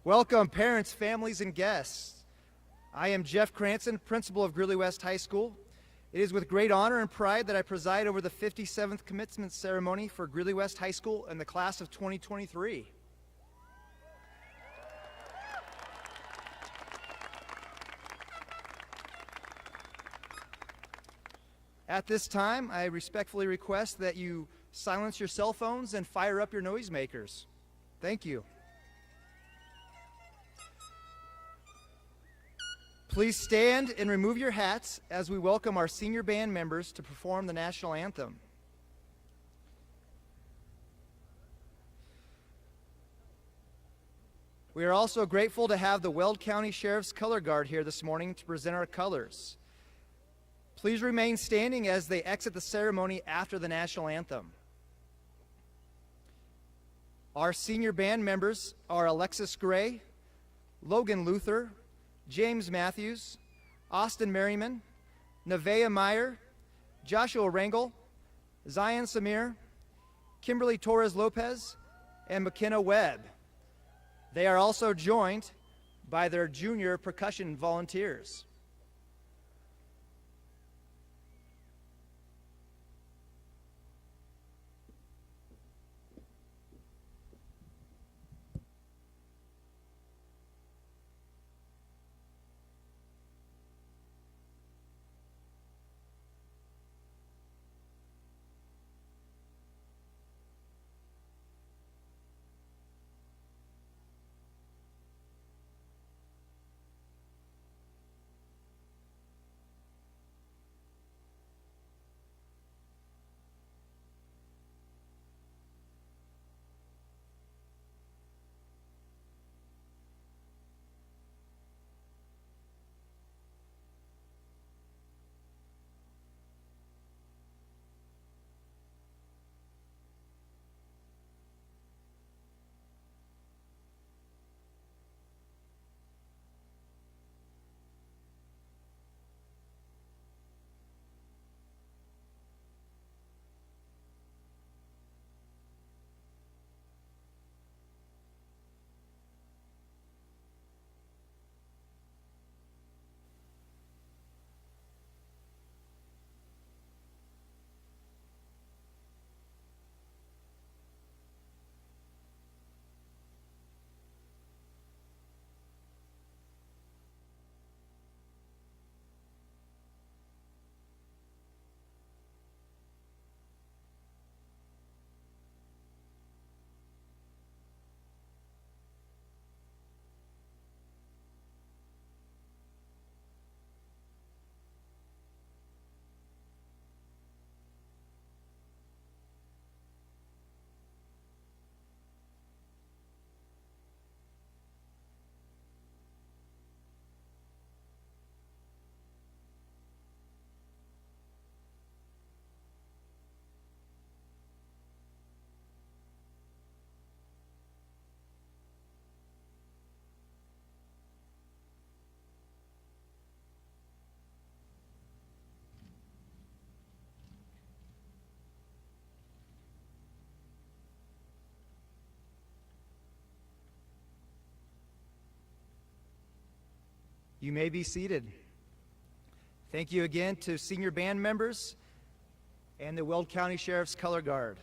Welcome, parents, families, and guests. I am Jeff Cranston, principal of Greeley West High School. It is with great honor and pride that I preside over the 57th commencement ceremony for Greeley West High School and the class of 2023. At this time, I respectfully request that you silence your cell phones and fire up your noisemakers. Thank you. Please stand and remove your hats as we welcome our senior band members to perform the national anthem. We are also grateful to have the Weld County Sheriff's Color Guard here this morning to present our colors. Please remain standing as they exit the ceremony after the national anthem. Our senior band members are Alexis Gray, Logan Luther, James Matthews, Austin Merriman, Nevaeh Meyer, Joshua Rangel, Zion Samir, Kimberly Torres Lopez, and McKenna Webb. They are also joined by their junior percussion volunteers. You may be seated. Thank you again to senior band members and the Weld County Sheriff's Color Guard.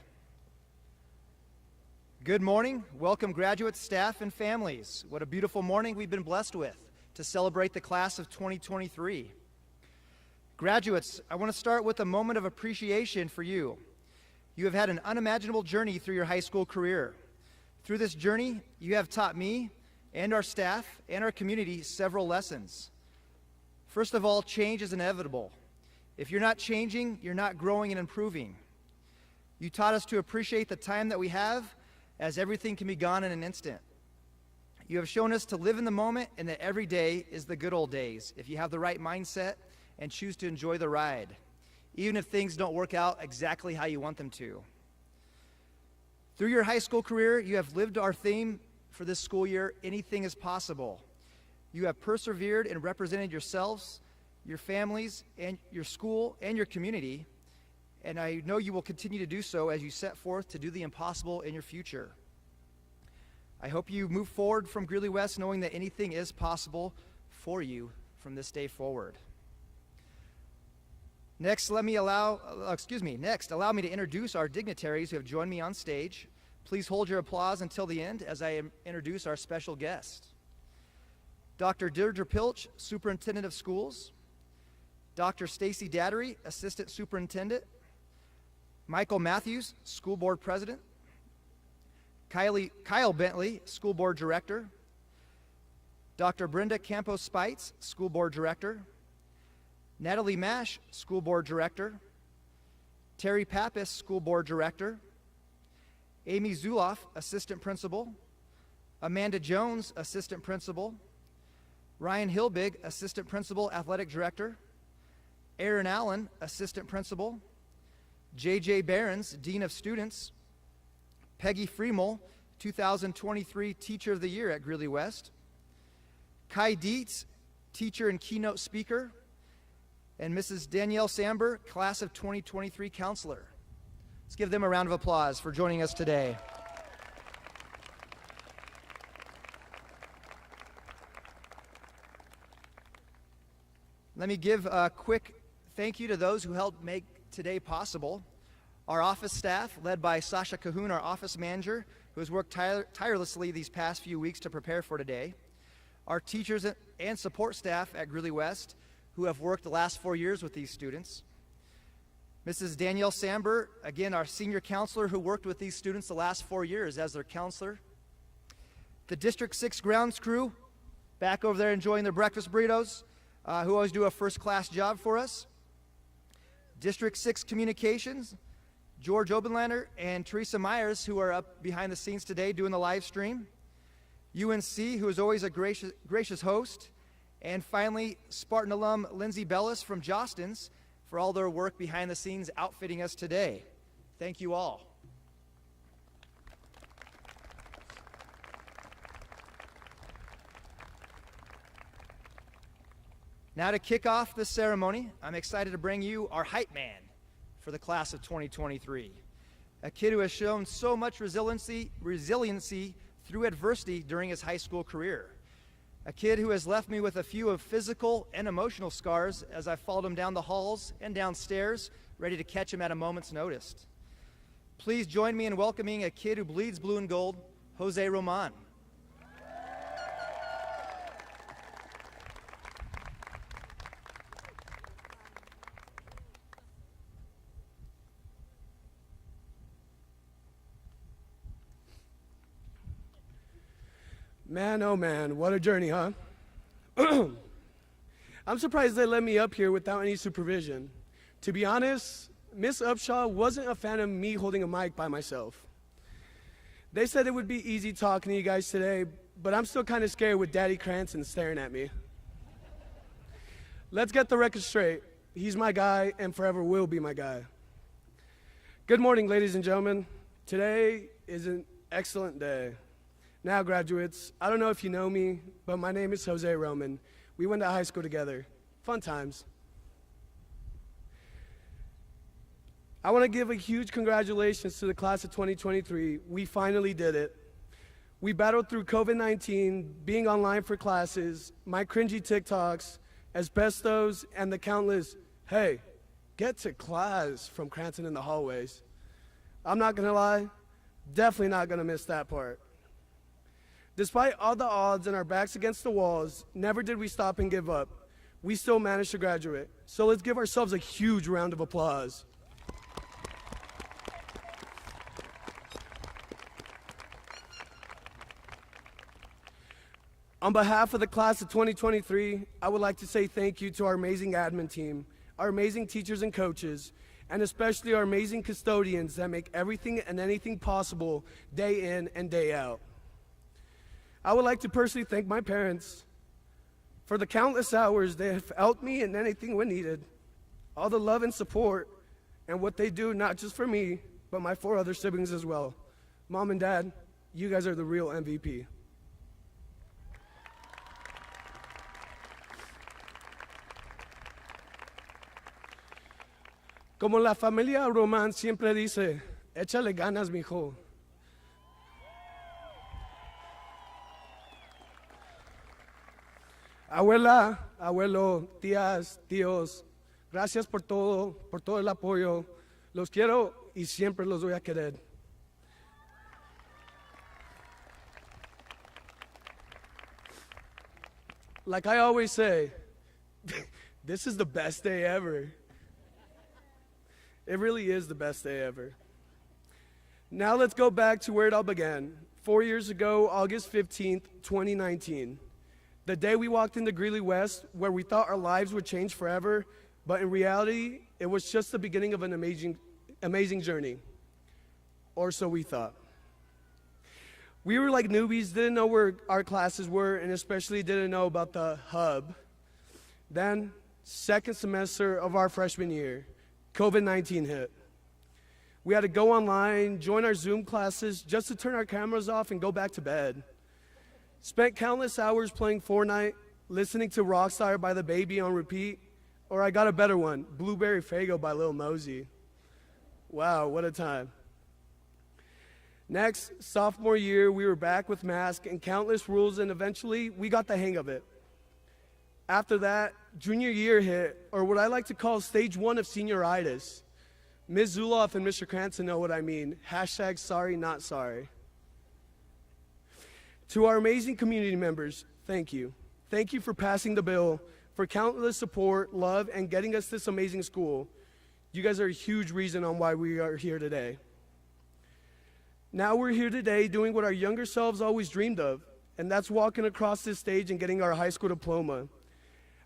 Good morning. Welcome graduates, staff, and families. What a beautiful morning we've been blessed with to celebrate the class of 2023. Graduates, I want to start with a moment of appreciation for you. You have had an unimaginable journey through your high school career. Through this journey, you have taught me and our staff and our community several lessons. First of all, change is inevitable. If you're not changing, you're not growing and improving. You taught us to appreciate the time that we have, as everything can be gone in an instant. You have shown us to live in the moment and that every day is the good old days if you have the right mindset and choose to enjoy the ride, even if things don't work out exactly how you want them to. Through your high school career, you have lived our theme for this school year, anything is possible. You have persevered and represented yourselves, your families, and your school and your community, and I know you will continue to do so as you set forth to do the impossible in your future. I hope you move forward from Greeley West knowing that anything is possible for you from this day forward. Next, allow me to introduce our dignitaries who have joined me on stage. Please hold your applause until the end as I introduce our special guest. Dr. Deirdre Pilch, Superintendent of Schools. Dr. Stacy Dattery, Assistant Superintendent. Michael Matthews, School Board President. Kyle Bentley, School Board Director. Dr. Brenda Campos Spites, School Board Director. Natalie Mash, School Board Director. Terry Pappas, School Board Director. Amy Zuloff, Assistant Principal. Amanda Jones, Assistant Principal. Ryan Hilbig, Assistant Principal, Athletic Director. Aaron Allen, Assistant Principal. J.J. Behrens, Dean of Students. Peggy Freemel, 2023 Teacher of the Year at Greeley West. Kai Dietz, Teacher and Keynote Speaker. And Mrs. Danielle Samber, Class of 2023 Counselor. Let's give them a round of applause for joining us today. Let me give a quick thank you to those who helped make today possible. Our office staff, led by Sasha Cahoon, our office manager, who has worked tirelessly these past few weeks to prepare for today. Our teachers and support staff at Greeley West, who have worked the last 4 years with these students. Mrs. Danielle Samber, again, our senior counselor who worked with these students the last 4 years as their counselor. The District 6 grounds crew, back over there enjoying their breakfast burritos, who always do a first-class job for us. District 6 Communications, George Obenlander and Teresa Myers, who are up behind the scenes today doing the live stream. UNC, who is always a gracious host. And finally, Spartan alum Lindsay Bellis from Jostens for all their work behind the scenes outfitting us today. Thank you all. Now to kick off this ceremony, I'm excited to bring you our hype man for the class of 2023. A kid who has shown so much resiliency through adversity during his high school career. A kid who has left me with a few of physical and emotional scars as I followed him down the halls and downstairs, ready to catch him at a moment's notice. Please join me in welcoming a kid who bleeds blue and gold, Jose Roman. Man, oh man, what a journey, huh? I'm surprised they let me up here without any supervision. To be honest, Miss Upshaw wasn't a fan of me holding a mic by myself. They said it would be easy talking to you guys today, but I'm still kind of scared with Daddy Cranston staring at me. Let's get the record straight. He's my guy and forever will be my guy. Good morning, ladies and gentlemen. Today is an excellent day. Now, graduates, I don't know if you know me, but my name is Jose Roman. We went to high school together. Fun times. I want to give a huge congratulations to the class of 2023. We finally did it. We battled through COVID-19, being online for classes, my cringy TikToks, asbestos, and the countless, hey, get to class from Cranston in the hallways. I'm not going to lie, definitely not going to miss that part. Despite all the odds and our backs against the walls, never did we stop and give up. We still managed to graduate. So let's give ourselves a huge round of applause. On behalf of the class of 2023, I would like to say thank you to our amazing admin team, our amazing teachers and coaches, and especially our amazing custodians that make everything and anything possible day in and day out. I would like to personally thank my parents for the countless hours they have helped me in anything when needed, all the love and support, and what they do not just for me, but my 4 other siblings as well. Mom and Dad, you guys are the real MVP. Como la familia Roman siempre dice, échale ganas, mijo. Abuela, abuelo, tías, tíos, gracias por todo el apoyo. Los quiero y siempre los voy a querer. Like I always say, this is the best day ever. It really is the best day ever. Now let's go back to where it all began. 4 years ago, August 15th, 2019. The day we walked into Greeley West, where we thought our lives would change forever, but in reality, it was just the beginning of an amazing journey. Or so we thought. We were like newbies, didn't know where our classes were, and especially didn't know about the hub. Then, second semester of our freshman year, COVID-19 hit. We had to go online, join our Zoom classes just to turn our cameras off and go back to bed. Spent countless hours playing Fortnite, listening to Rockstar by The Baby on repeat, or I got a better one, Blueberry Faygo by Lil Mosey. Wow, what a time. Next, sophomore year, we were back with masks and countless rules, and eventually we got the hang of it. After that, junior year hit, or what I like to call stage 1 of senioritis. Ms. Zuloff and Mr. Cranston know what I mean. Hashtag sorry, not sorry. To our amazing community members, thank you. Thank you for passing the bill, for countless support, love, and getting us this amazing school. You guys are a huge reason on why we are here today. Now we're here today doing what our younger selves always dreamed of, and that's walking across this stage and getting our high school diploma.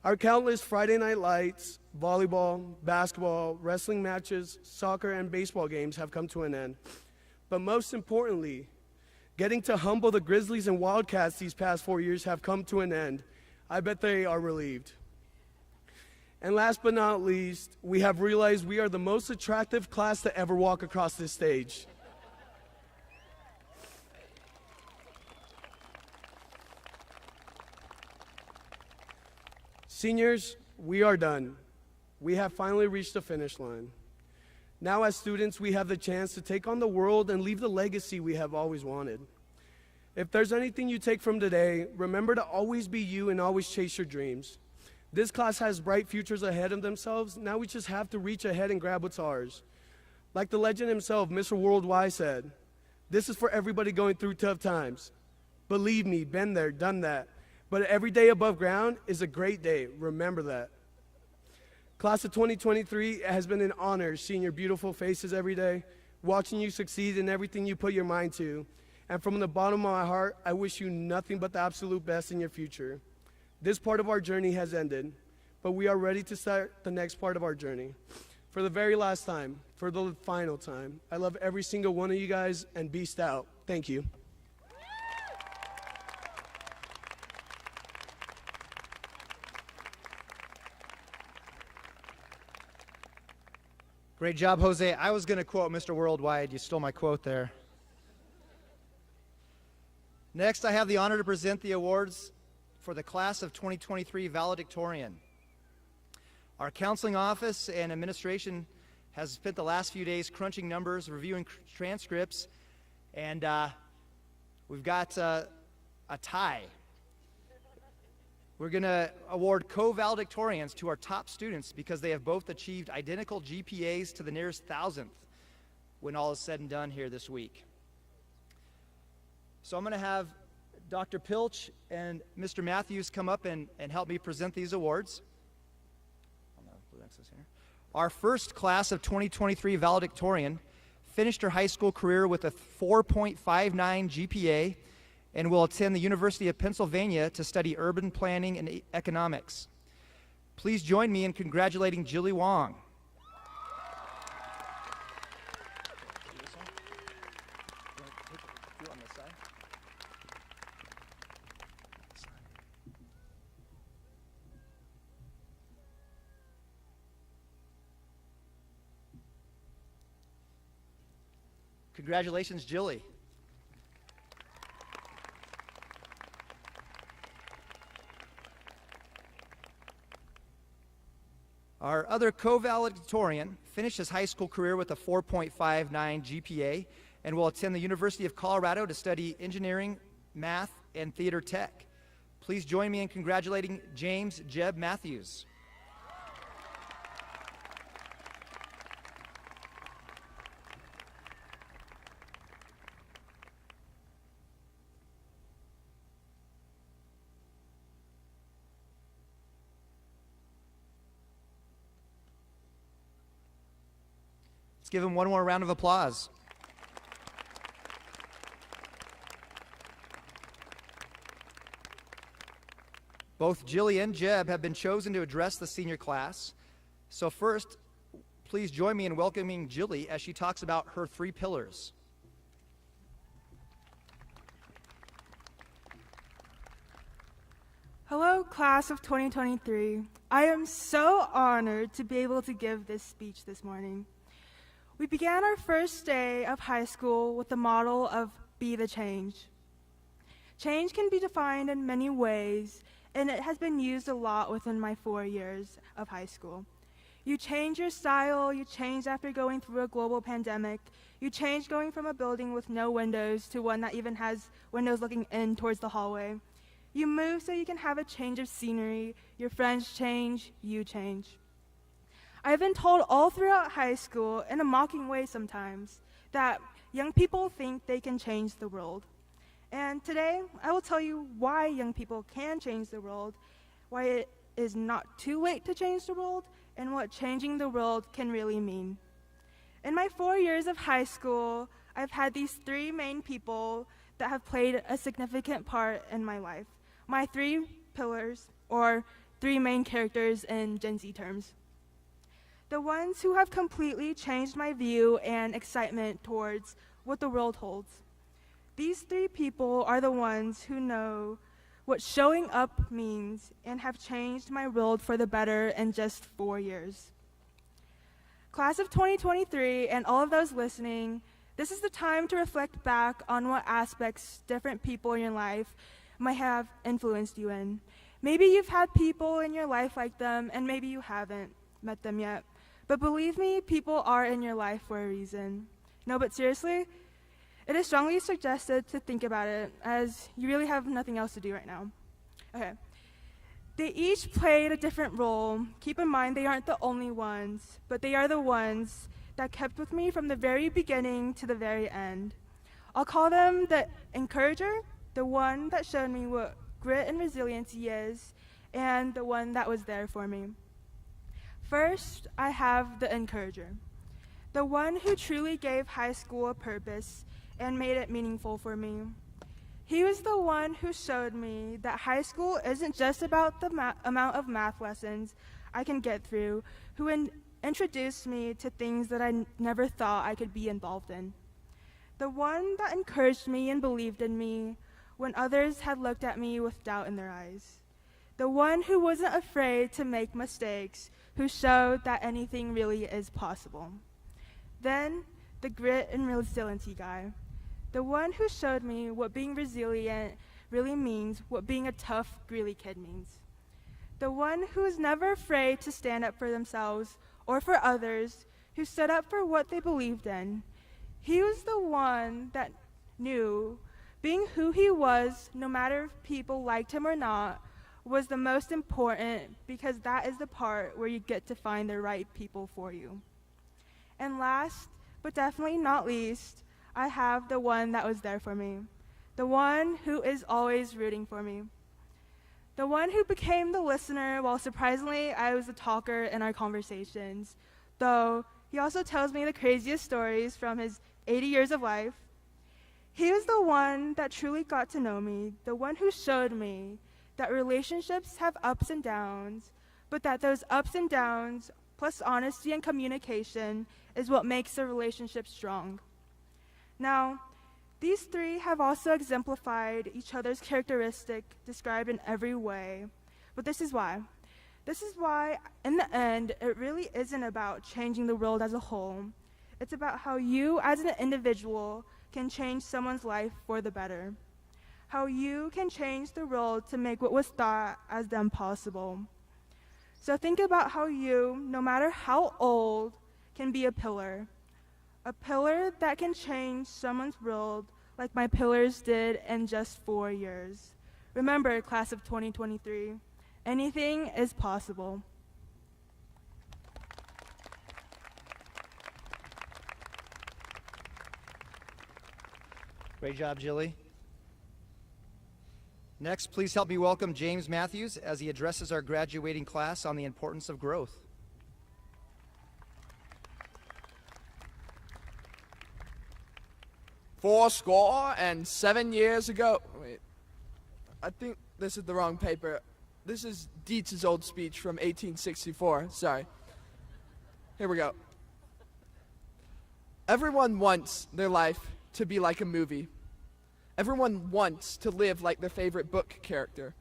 Our countless Friday night lights, volleyball, basketball, wrestling matches, soccer, and baseball games have come to an end. But most importantly, getting to humble the Grizzlies and Wildcats these past 4 years have come to an end. I bet they are relieved. And last but not least, we have realized we are the most attractive class to ever walk across this stage. Seniors, we are done. We have finally reached the finish line. Now as students, we have the chance to take on the world and leave the legacy we have always wanted. If there's anything you take from today, remember to always be you and always chase your dreams. This class has bright futures ahead of themselves. Now we just have to reach ahead and grab what's ours. Like the legend himself, Mr. Worldwide said, this is for everybody going through tough times. Believe me, been there, done that. But every day above ground is a great day. Remember that. Class of 2023 has been an honor seeing your beautiful faces every day, watching you succeed in everything you put your mind to. And from the bottom of my heart, I wish you nothing but the absolute best in your future. This part of our journey has ended, but we are ready to start the next part of our journey. For the very last time, for the final time, I love every single one of you guys, and be stout. Thank you. Great job, Jose. I was going to quote Mr. Worldwide. You stole my quote there. Next, I have the honor to present the awards for the class of 2023 valedictorian. Our counseling office and administration has spent the last few days crunching numbers, reviewing transcripts, and we've got a tie. We're going to award co-valedictorians to our top students because they have both achieved identical GPAs to the nearest thousandth when all is said and done here this week. So I'm going to have Dr. Pilch and Mr. Matthews come up and help me present these awards. Our first class of 2023 valedictorian finished her high school career with a 4.59 GPA and will attend the University of Pennsylvania to study urban planning and economics. Please join me in congratulating Jilly Wong. Congratulations, Jilly. Our other co-valedictorian finished his high school career with a 4.59 GPA and will attend the University of Colorado to study engineering, math, and theater tech. Please join me in congratulating James Jeb Matthews. Let's give him one more round of applause. Both Jilly and Jeb have been chosen to address the senior class. So first, please join me in welcoming Jilly as she talks about her 3 pillars. Hello, class of 2023. I am so honored to be able to give this speech this morning. We began our first day of high school with the motto of Be the Change. Change can be defined in many ways, and it has been used a lot within my 4 years of high school. You change your style, you change after going through a global pandemic, you change going from a building with no windows to one that even has windows looking in towards the hallway. You move so you can have a change of scenery, your friends change, you change. I've been told all throughout high school, in a mocking way sometimes, that young people think they can change the world. And today, I will tell you why young people can change the world, why it is not too late to change the world, and what changing the world can really mean. In my 4 years of high school, I've had these 3 main people that have played a significant part in my life. My 3 pillars, or 3 main characters in Gen Z terms. The ones who have completely changed my view and excitement towards what the world holds. These 3 people are the ones who know what showing up means and have changed my world for the better in just 4 years. Class of 2023 and all of those listening, this is the time to reflect back on what aspects different people in your life might have influenced you in. Maybe you've had people in your life like them, and maybe you haven't met them yet. But believe me, people are in your life for a reason. No, but seriously, it is strongly suggested to think about it, as you really have nothing else to do right now. Okay. They each played a different role. Keep in mind, they aren't the only ones, but they are the ones that kept with me from the very beginning to the very end. I'll call them the encourager, the one that showed me what grit and resiliency is, and the one that was there for me. First, I have the encourager, the one who truly gave high school a purpose and made it meaningful for me. He was the one who showed me that high school isn't just about the amount of math lessons I can get through, who introduced me to things that I never thought I could be involved in. The one that encouraged me and believed in me when others had looked at me with doubt in their eyes. The one who wasn't afraid to make mistakes, who showed that anything really is possible. Then, the grit and resiliency guy. The one who showed me what being resilient really means, what being a tough Greeley kid means. The one who was never afraid to stand up for themselves or for others, who stood up for what they believed in. He was the one that knew being who he was, no matter if people liked him or not, was the most important, because that is the part where you get to find the right people for you. And last, but definitely not least, I have the one that was there for me, the one who is always rooting for me, the one who became the listener while surprisingly I was the talker in our conversations, though he also tells me the craziest stories from his 80 years of life. He was the one that truly got to know me, the one who showed me that relationships have ups and downs, but that those ups and downs, plus honesty and communication, is what makes a relationship strong. Now, these 3 have also exemplified each other's characteristic described in every way, but this is why. This is why, in the end, it really isn't about changing the world as a whole. It's about how you, as an individual, can change someone's life for the better. How you can change the world to make what was thought as the impossible. So think about how you, no matter how old, can be a pillar that can change someone's world like my pillars did in just 4 years. Remember, class of 2023, anything is possible. Great job, Jilly. Next, please help me welcome James Matthews as he addresses our graduating class on the importance of growth. Fourscore and 7 years ago. Wait, I think this is the wrong paper. This is Dietz's old speech from 1864. Sorry. Here we go. Everyone wants their life to be like a movie. Everyone wants to live like their favorite book character.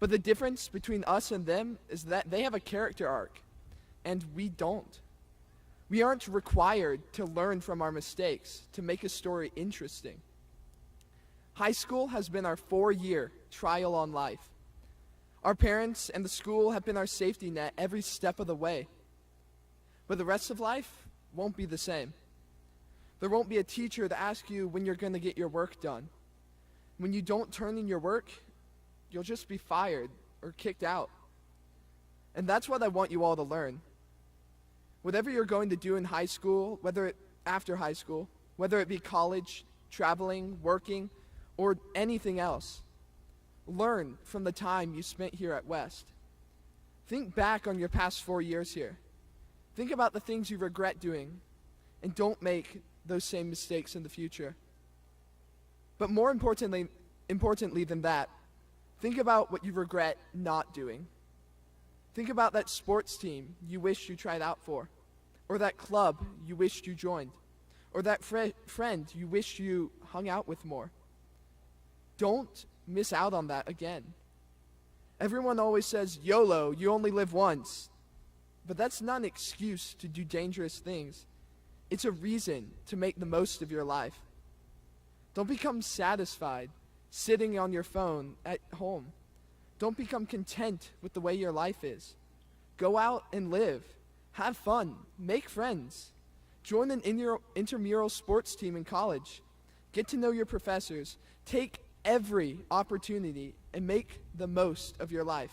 But the difference between us and them is that they have a character arc, and we don't. We aren't required to learn from our mistakes to make a story interesting. High school has been our 4-year trial on life. Our parents and the school have been our safety net every step of the way. But the rest of life won't be the same. There won't be a teacher to ask you when you're going to get your work done. When you don't turn in your work, you'll just be fired or kicked out. And that's what I want you all to learn. Whatever you're going to do in high school, after high school, whether it be college, traveling, working, or anything else, learn from the time you spent here at West. Think back on your past 4 years here. Think about the things you regret doing, and don't make those same mistakes in the future. But more importantly than that, think about what you regret not doing. Think about that sports team you wish you tried out for, or that club you wished you joined, or that friend you wish you hung out with more. Don't miss out on that again. Everyone always says, YOLO, you only live once. But that's not an excuse to do dangerous things. It's a reason to make the most of your life. Don't become satisfied sitting on your phone at home. Don't become content with the way your life is. Go out and live. Have fun. Make friends. Join an intramural sports team in college. Get to know your professors. Take every opportunity and make the most of your life.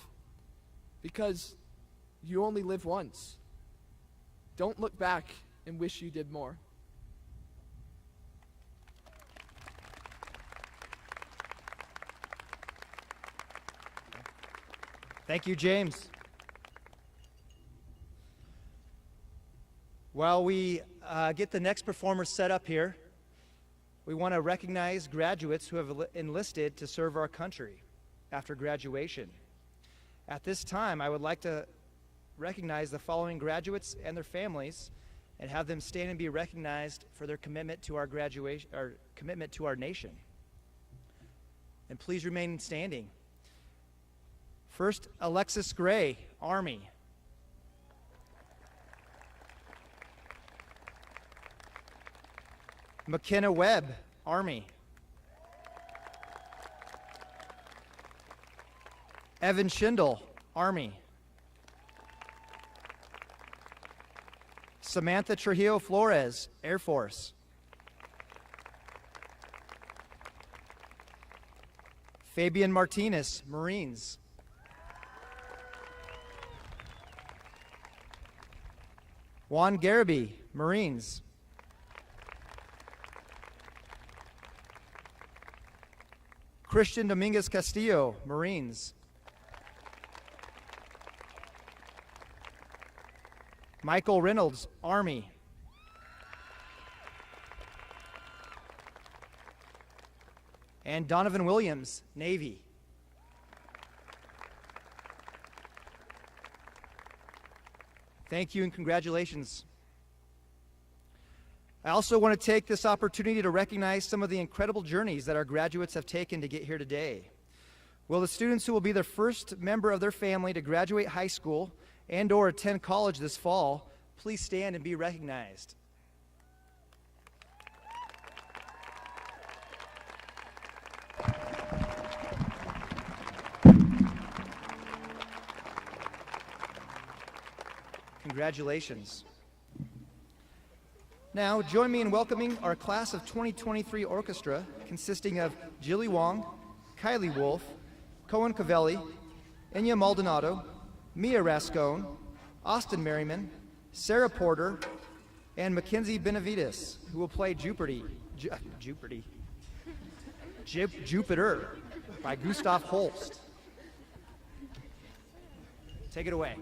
Because you only live once. Don't look back and wish you did more. Thank you, James. While we get the next performer set up here, we want to recognize graduates who have enlisted to serve our country after graduation. At this time, I would like to recognize the following graduates and their families and have them stand and be recognized for their commitment to our graduation, or commitment to our nation. And please remain standing. First, Alexis Gray, Army. McKenna Webb, Army. Evan Schindel, Army. Samantha Trujillo Flores, Air Force. Fabian Martinez, Marines. Juan Garaby, Marines. Christian Dominguez Castillo, Marines. Michael Reynolds, Army. And Donovan Williams, Navy. Thank you and congratulations. I also want to take this opportunity to recognize some of the incredible journeys that our graduates have taken to get here today. Will the students who will be the first member of their family to graduate high school and or attend college this fall, please stand and be recognized. Congratulations. Now, join me in welcoming our class of 2023 orchestra, consisting of Jilly Wong, Kylie Wolf, Cohen Cavelli, Inya Maldonado, Mia Rascone, Austin Merriman, Sarah Porter, and Mackenzie Benavides, who will play Jupiter by Gustav Holst. Take it away.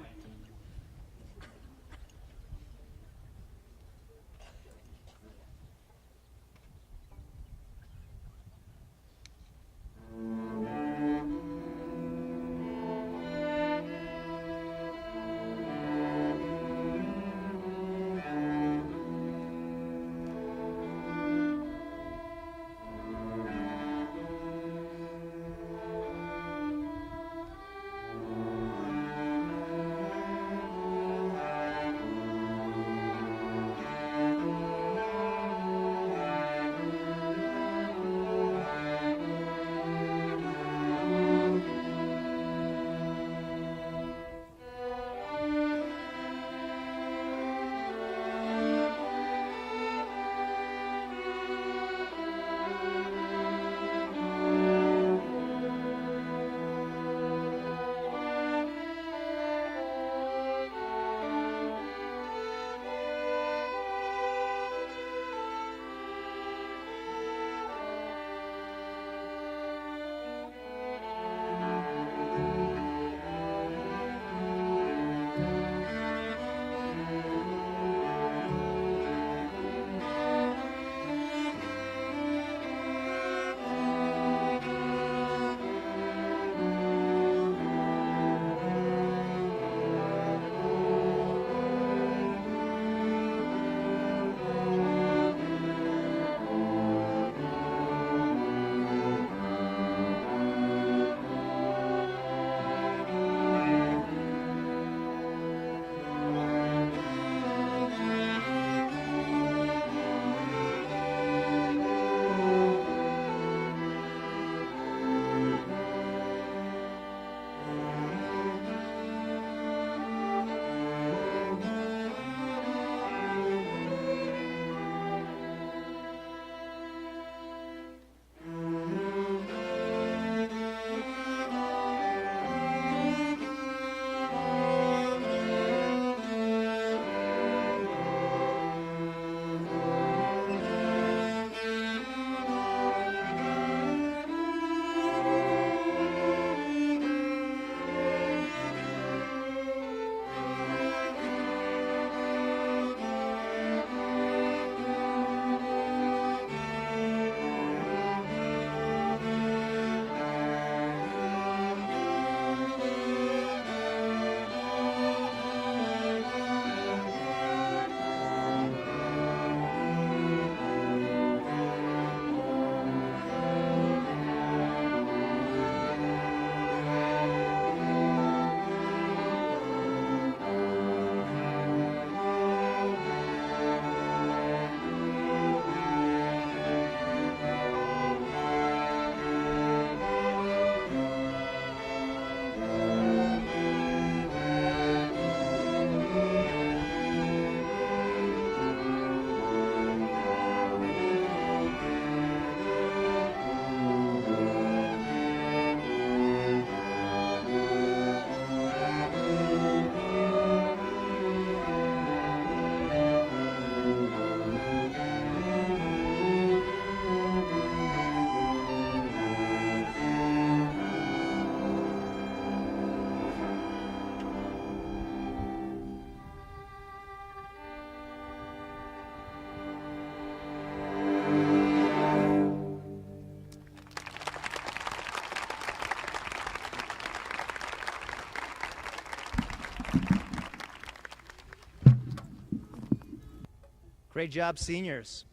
Great job, seniors.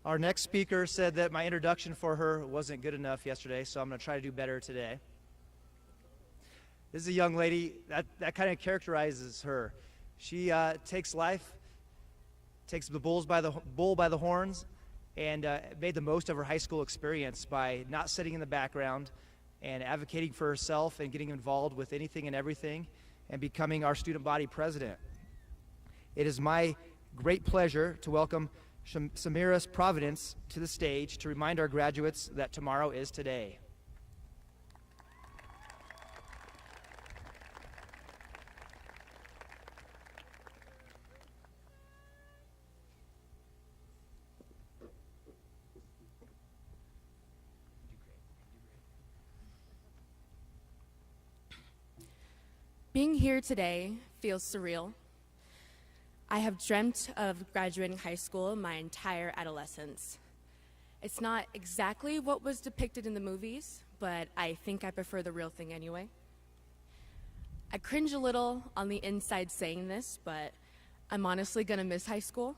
Our next speaker said that my introduction for her wasn't good enough yesterday, so I'm going to try to do better today. This is a young lady that kind of characterizes her. She takes the bull by the horns, and made the most of her high school experience by not sitting in the background and advocating for herself and getting involved with anything and everything and becoming our student body president. It is my great pleasure to welcome Samiras Providence to the stage to remind our graduates that tomorrow is today. Being here today feels surreal. I have dreamt of graduating high school my entire adolescence. It's not exactly what was depicted in the movies, but I think I prefer the real thing anyway. I cringe a little on the inside saying this, but I'm honestly gonna miss high school.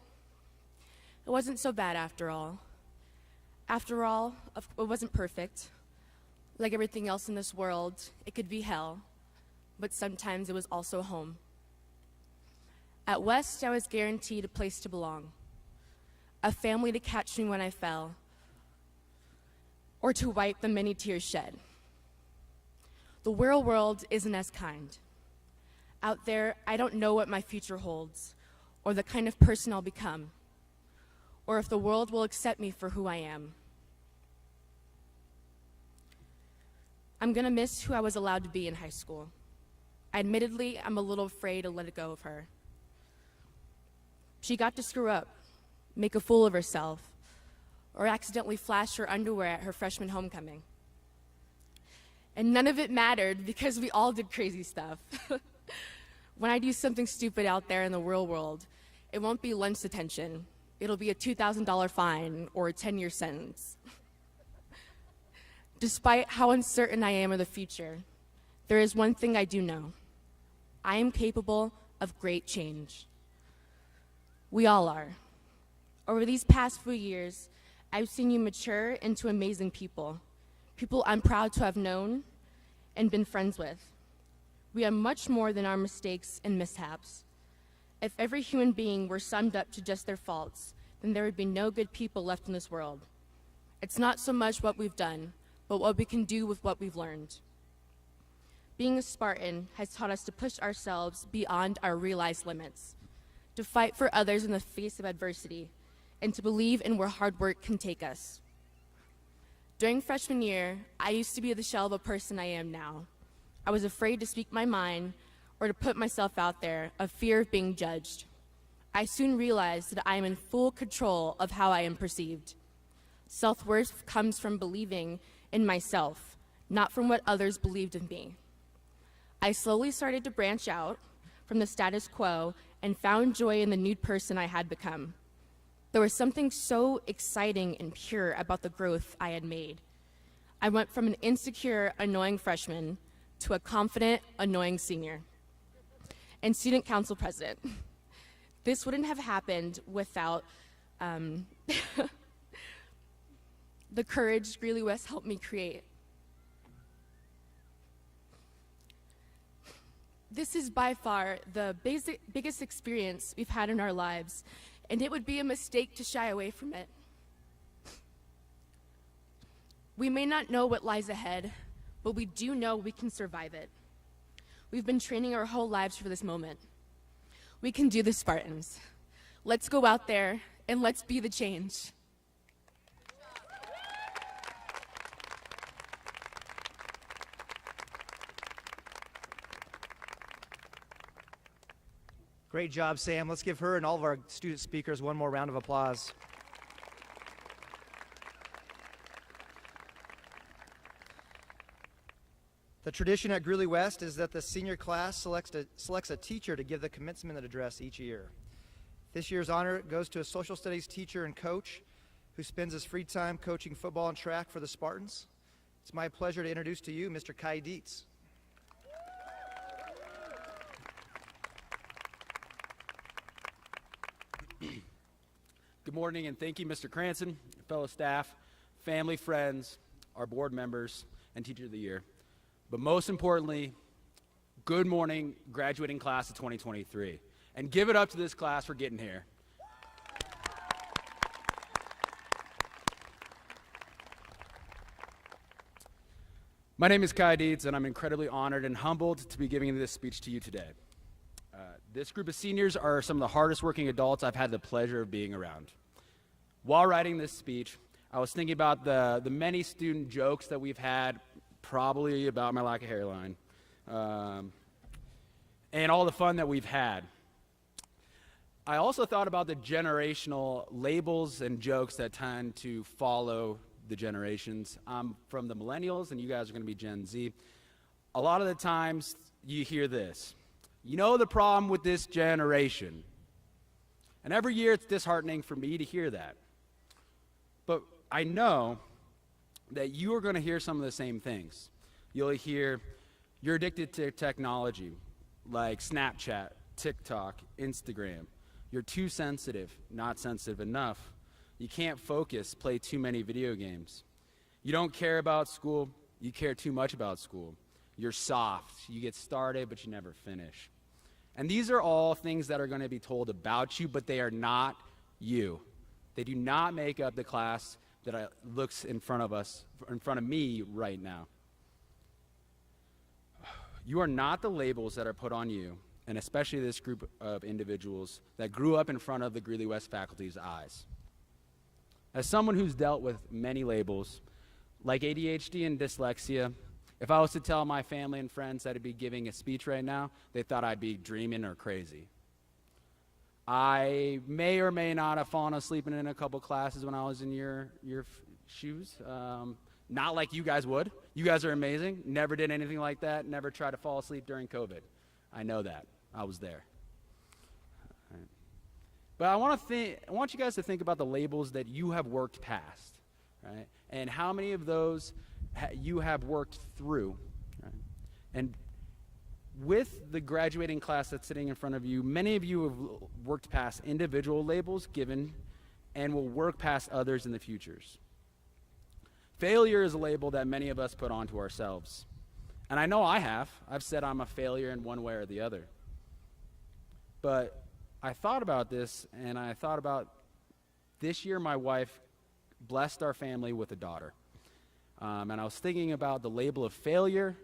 It wasn't so bad after all. After all, it wasn't perfect. Like everything else in this world, it could be hell, but sometimes it was also home. At West, I was guaranteed a place to belong, a family to catch me when I fell, or to wipe the many tears shed. The real world isn't as kind. Out there, I don't know what my future holds, or the kind of person I'll become, or if the world will accept me for who I am. I'm gonna miss who I was allowed to be in high school. Admittedly, I'm a little afraid to let go of her. She got to screw up, make a fool of herself, or accidentally flash her underwear at her freshman homecoming. And none of it mattered because we all did crazy stuff. When I do something stupid out there in the real world, it won't be lunch detention. It'll be a $2,000 fine or a 10-year sentence. Despite how uncertain I am of the future, there is one thing I do know. I am capable of great change. We all are. Over these past few years, I've seen you mature into amazing people, people I'm proud to have known and been friends with. We are much more than our mistakes and mishaps. If every human being were summed up to just their faults, then there would be no good people left in this world. It's not so much what we've done, but what we can do with what we've learned. Being a Spartan has taught us to push ourselves beyond our realized limits, to fight for others in the face of adversity, and to believe in where hard work can take us. During freshman year, I used to be the shell of a person I am now. I was afraid to speak my mind or to put myself out there, of fear of being judged. I soon realized that I am in full control of how I am perceived. Self-worth comes from believing in myself, not from what others believed in me. I slowly started to branch out from the status quo and found joy in the new person I had become. There was something so exciting and pure about the growth I had made. I went from an insecure, annoying freshman to a confident, annoying senior and student council president. This wouldn't have happened without the courage Greeley West helped me create. This is by far the biggest experience we've had in our lives, and it would be a mistake to shy away from it. We may not know what lies ahead, but we do know we can survive it. We've been training our whole lives for this moment. We can do this, Spartans. Let's go out there and let's be the change. Great job, Sam. Let's give her and all of our student speakers one more round of applause. The tradition at Greeley West is that the senior class selects a teacher to give the commencement address each year. This year's honor goes to a social studies teacher and coach who spends his free time coaching football and track for the Spartans. It's my pleasure to introduce to you Mr. Kai Dietz. Good morning, and thank you, Mr. Cranston, fellow staff, family, friends, our board members, and Teacher of the Year. But most importantly, good morning, graduating class of 2023. And give it up to this class for getting here. My name is Kai Dietz, and I'm incredibly honored and humbled to be giving this speech to you today. This group of seniors are some of the hardest working adults I've had the pleasure of being around. While writing this speech, I was thinking about the many student jokes that we've had, probably about my lack of hairline, and all the fun that we've had. I also thought about the generational labels and jokes that tend to follow the generations. I'm from the millennials, and you guys are going to be Gen Z. A lot of the times, you hear this. You know the problem with this generation. And every year, it's disheartening for me to hear that. But I know that you are going to hear some of the same things. You'll hear, you're addicted to technology, like Snapchat, TikTok, Instagram. You're too sensitive, not sensitive enough. You can't focus, play too many video games. You don't care about school, you care too much about school. You're soft, you get started, but you never finish. And these are all things that are going to be told about you, but they are not you. They do not make up the class that looks in front of us, in front of me right now. You are not the labels that are put on you, and especially this group of individuals that grew up in front of the Greeley West faculty's eyes. As someone who's dealt with many labels, like ADHD and dyslexia, if I was to tell my family and friends that I'd be giving a speech right now, they thought I'd be dreaming or crazy. I may or may not have fallen asleep in a couple classes when I was in your shoes. Not like you guys would. You guys are amazing. Never did anything like that. Never tried to fall asleep during COVID. I know that. I was there. Right. But I want you guys to think about the labels that you have worked past, right? And how many of those you have worked through, right? And with the graduating class that's sitting in front of you, many of you have worked past individual labels given and will work past others in the futures. Failure is a label that many of us put onto ourselves. And I know I have. I've said I'm a failure in one way or the other. But I thought about this, and I thought about this year my wife blessed our family with a daughter. And I was thinking about the label of failure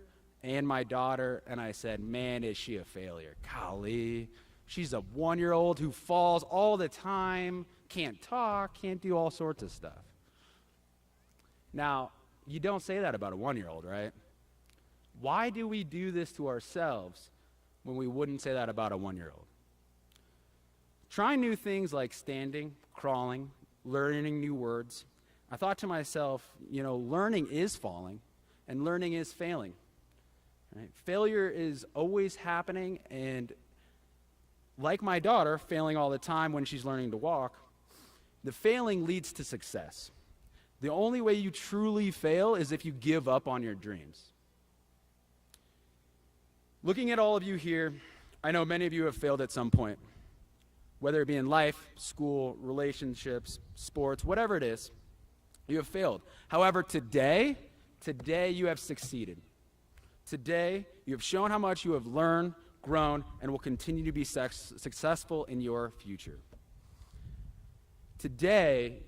and my daughter, and I said, man, is she a failure. Golly, she's a 1-year-old who falls all the time, can't talk, can't do all sorts of stuff. Now, you don't say that about a 1-year-old, right? Why do we do this to ourselves when we wouldn't say that about a 1-year-old? Trying new things like standing, crawling, learning new words. I thought to myself, learning is falling and learning is failing. Right? Failure is always happening, and like my daughter, failing all the time when she's learning to walk, the failing leads to success. The only way you truly fail is if you give up on your dreams. Looking at all of you here, I know many of you have failed at some point, whether it be in life, school, relationships, sports, whatever it is, you have failed. However, today you have succeeded. Today, you have shown how much you have learned, grown, and will continue to be successful in your future. Today,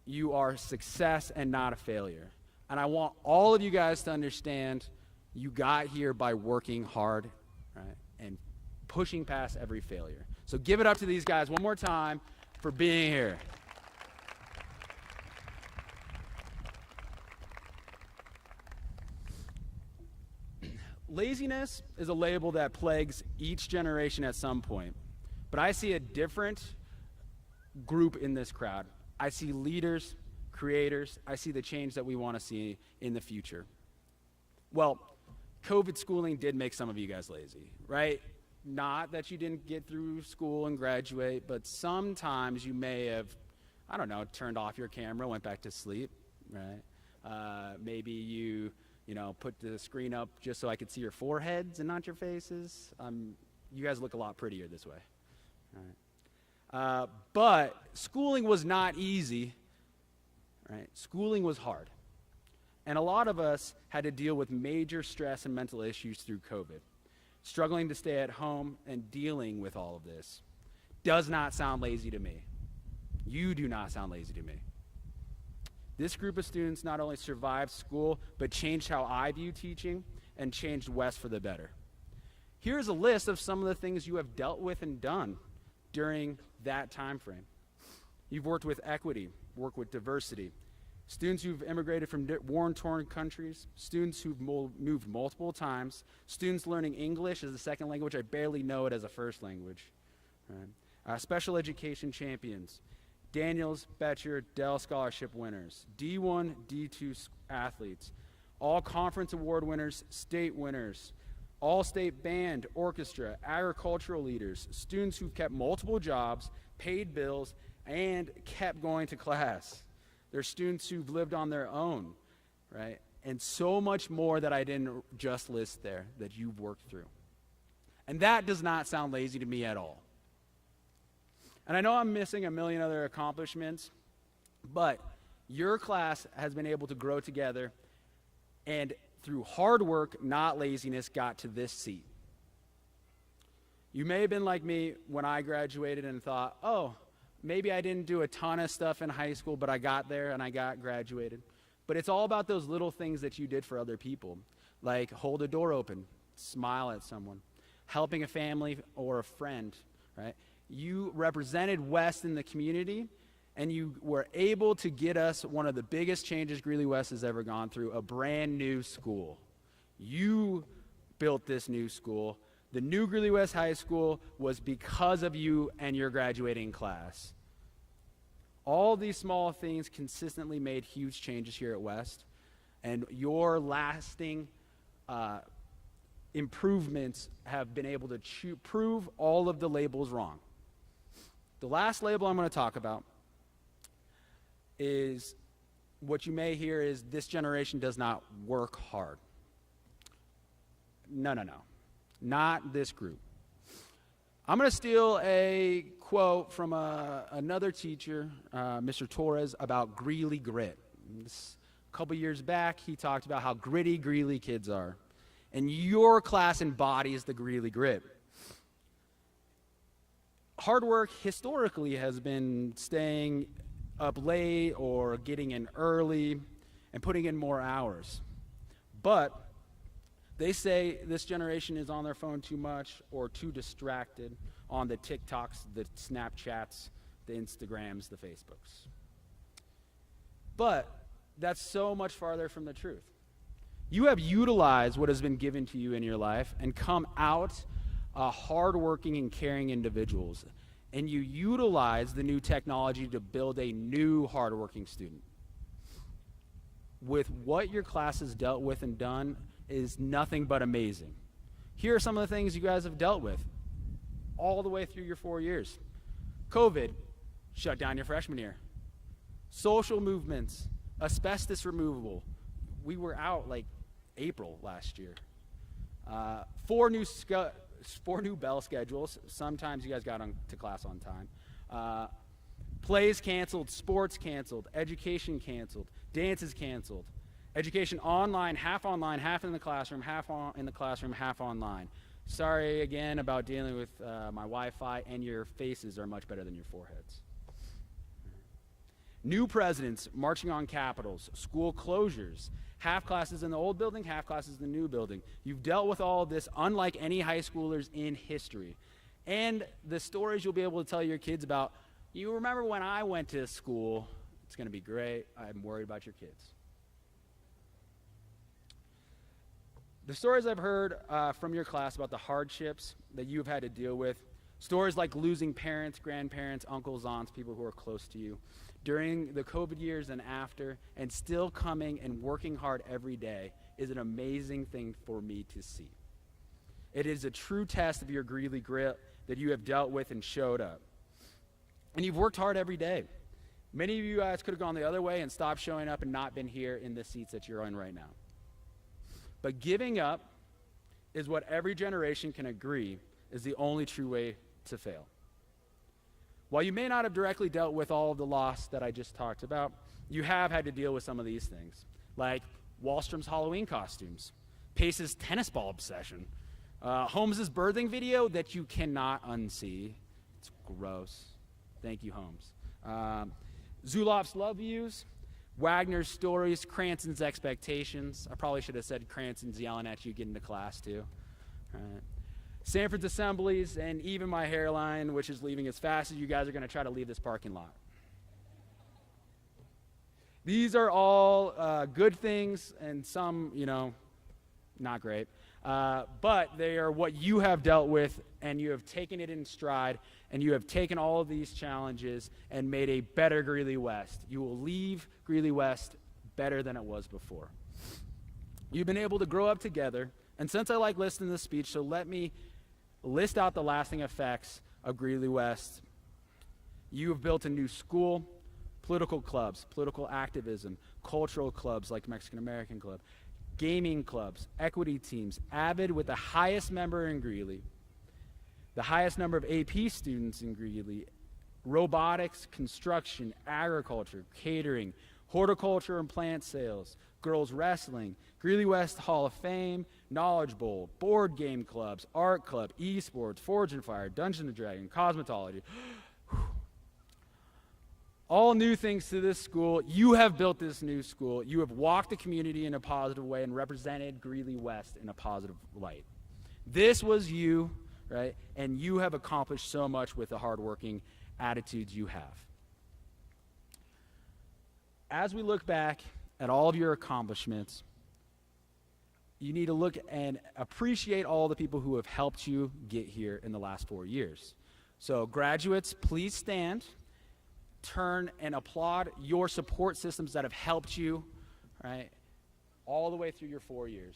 you are a success and not a failure. And I want all of you guys to understand you got here by working hard, right, and pushing past every failure. So give it up to these guys one more time for being here. Laziness is a label that plagues each generation at some point, but I see a different group in this crowd. I see leaders, creators. I see the change that we want to see in the future. Well, COVID schooling did make some of you guys lazy, right? Not that you didn't get through school and graduate, but sometimes you may have, turned off your camera, went back to sleep, right? Maybe you put the screen up just so I could see your foreheads and not your faces. You guys look a lot prettier this way. All right. But schooling was not easy, right? Schooling was hard. And a lot of us had to deal with major stress and mental issues through COVID. Struggling to stay at home and dealing with all of this does not sound lazy to me. You do not sound lazy to me. This group of students not only survived school, but changed how I view teaching and changed West for the better. Here's a list of some of the things you have dealt with and done during that time frame. You've worked with equity work with diversity. Students who've immigrated from war-torn countries, students who've moved multiple times, students learning English as a second language. I barely know it as a first language. Right? Special education champions, Daniels, Betcher, Dell Scholarship winners, D1, D2 athletes, all conference award winners, state winners, all-state band, orchestra, agricultural leaders, students who've kept multiple jobs, paid bills, and kept going to class. There's students who've lived on their own, right? And so much more that I didn't just list there that you've worked through. And that does not sound lazy to me at all. And I know I'm missing a million other accomplishments, but your class has been able to grow together and through hard work, not laziness, got to this seat. You may have been like me when I graduated and thought, oh, maybe I didn't do a ton of stuff in high school, but I got there and I got graduated. But it's all about those little things that you did for other people, like hold a door open, smile at someone, helping a family or a friend, right? You represented West in the community, and you were able to get us one of the biggest changes Greeley West has ever gone through, a brand new school. You built this new school. The new Greeley West High School was because of you and your graduating class. All these small things consistently made huge changes here at West, and your lasting improvements have been able to prove all of the labels wrong. The last label I'm going to talk about is what you may hear is this generation does not work hard. No. Not this group. I'm going to steal a quote from another teacher, Mr. Torres, about Greeley grit. A couple years back, he talked about how gritty Greeley kids are. And your class embodies the Greeley grit. Hard work historically has been staying up late or getting in early and putting in more hours. But they say this generation is on their phone too much or too distracted on the TikToks, the Snapchats, the Instagrams, the Facebooks. But that's so much farther from the truth. You have utilized what has been given to you in your life and come out hardworking and caring individuals. And you utilize the new technology to build a new hardworking student. With what your class has dealt with and done is nothing but amazing. Here are some of the things you guys have dealt with all the way through your 4 years. COVID shut down your freshman year. Social movements, asbestos removal. We were out like April last year. 4 new bell schedules. Sometimes you guys got to class on time. Plays canceled, sports canceled, education canceled, dances canceled. Education online, half in the classroom, half online. Sorry again about dealing with my Wi-Fi, and your faces are much better than your foreheads. New presidents marching on capitals, school closures, half classes in the old building, half classes in the new building. You've dealt with all of this unlike any high schoolers in history. And the stories you'll be able to tell your kids about, you remember when I went to school, it's going to be great. I'm worried about your kids. The stories I've heard from your class about the hardships that you've had to deal with, stories like losing parents, grandparents, uncles, aunts, people who are close to you, during the COVID years and after, and still coming and working hard every day is an amazing thing for me to see. It is a true test of your Greeley grit that you have dealt with and showed up. And you've worked hard every day. Many of you guys could have gone the other way and stopped showing up and not been here in the seats that you're in right now. But giving up is what every generation can agree is the only true way to fail. While you may not have directly dealt with all of the loss that I just talked about, you have had to deal with some of these things, like Wallstrom's Halloween costumes, Pace's tennis ball obsession, Holmes's birthing video that you cannot unsee. It's gross. Thank you, Holmes. Zuloff's love views, Wagner's stories, Cranston's expectations. I probably should have said Cranston's yelling at you getting to class too. All right. Sanford's assemblies, and even my hairline, which is leaving as fast as you guys are going to try to leave this parking lot. These are all good things and some, not great. But they are what you have dealt with, and you have taken it in stride, and you have taken all of these challenges and made a better Greeley West. You will leave Greeley West better than it was before. You've been able to grow up together, and since I like listening to this speech, so let me list out the lasting effects of Greeley West. You have built a new school, political clubs, political activism, cultural clubs like Mexican American Club, gaming clubs, equity teams, Avid with the highest member in Greeley, the highest number of AP students in Greeley, robotics, construction, agriculture, catering, horticulture and plant sales, girls wrestling, Greeley West Hall of Fame, Knowledge Bowl, board game clubs, art club, esports, Forge and Fire, Dungeons and Dragons, cosmetology. All new things to this school. You have built this new school. You have walked the community in a positive way and represented Greeley West in a positive light. This was you, right? And you have accomplished so much with the hardworking attitudes you have. As we look back at all of your accomplishments, you need to look and appreciate all the people who have helped you get here in the last 4 years. So graduates, please stand, turn and applaud your support systems that have helped you, right, all the way through your 4 years.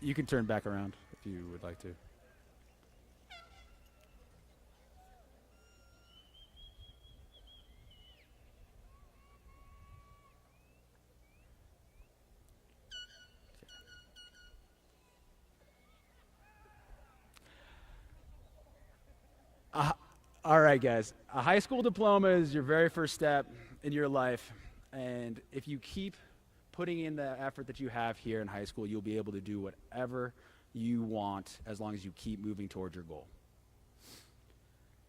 You can turn back around if you would like to. All right, guys. A high school diploma is your very first step in your life, and if you keep putting in the effort that you have here in high school, you'll be able to do whatever you want as long as you keep moving towards your goal.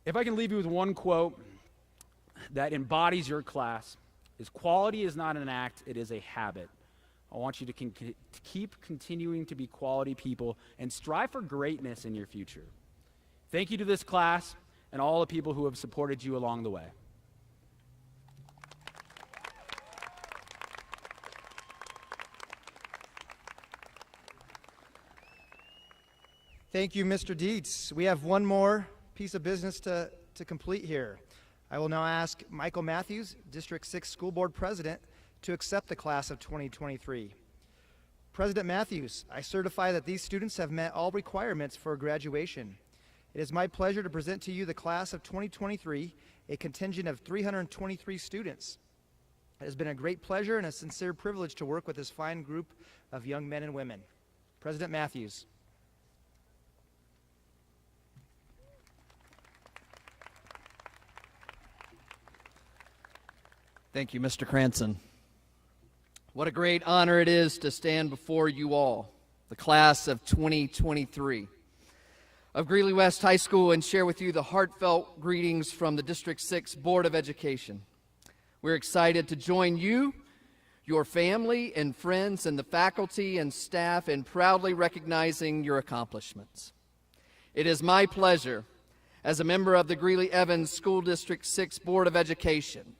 If I can leave you with one quote that embodies your class, is quality is not an act, it is a habit. I want you to keep continuing to be quality people and strive for greatness in your future. Thank you to this class and all the people who have supported you along the way. Thank you, Mr. Dietz. We have one more piece of business to complete here. I will now ask Michael Matthews, District 6 School Board President, to accept the class of 2023. President Matthews, I certify that these students have met all requirements for graduation. It is my pleasure to present to you the class of 2023, a contingent of 323 students. It has been a great pleasure and a sincere privilege to work with this fine group of young men and women. President Matthews. Thank you, Mr. Cranston. What a great honor it is to stand before you all, the class of 2023 of Greeley West High School, and share with you the heartfelt greetings from the District 6 Board of Education. We're excited to join you, your family and friends, and the faculty and staff in proudly recognizing your accomplishments. It is my pleasure, as a member of the Greeley-Evans School District 6 Board of Education,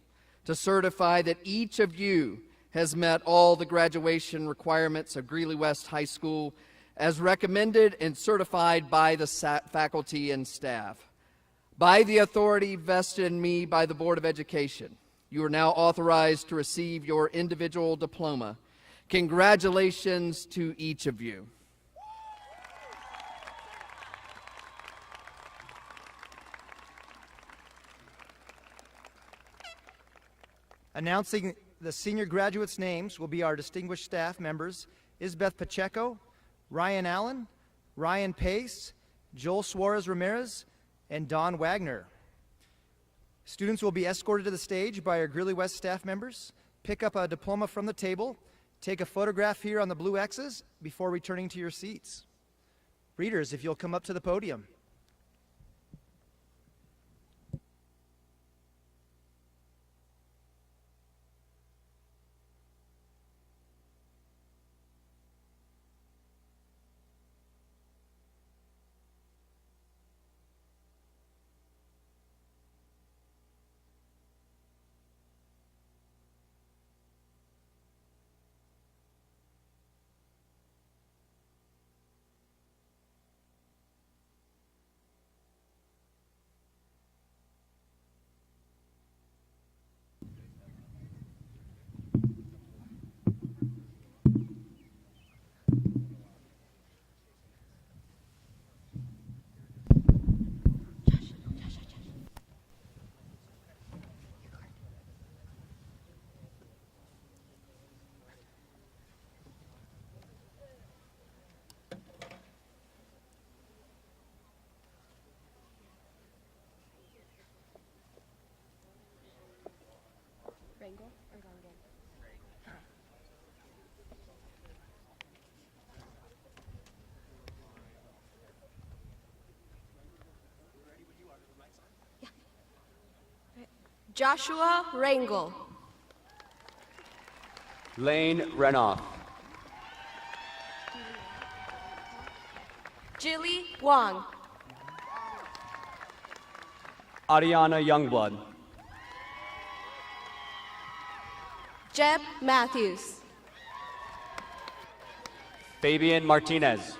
to certify that each of you has met all the graduation requirements of Greeley West High School as recommended and certified by the faculty and staff. By the authority vested in me by the Board of Education, you are now authorized to receive your individual diploma. Congratulations to each of you. Announcing the senior graduates' names will be our distinguished staff members, Isbeth Pacheco, Ryan Allen, Ryan Pace, Joel Suarez Ramirez, and Don Wagner. Students will be escorted to the stage by our Greeley West staff members, pick up a diploma from the table, Take a photograph here on the blue X's before returning to your seats. Readers, if you'll come up to the podium. Joshua Rangel. Lane Renoff. Jilly Wong. Ariana Youngblood. Jeb Matthews. Fabian Martinez.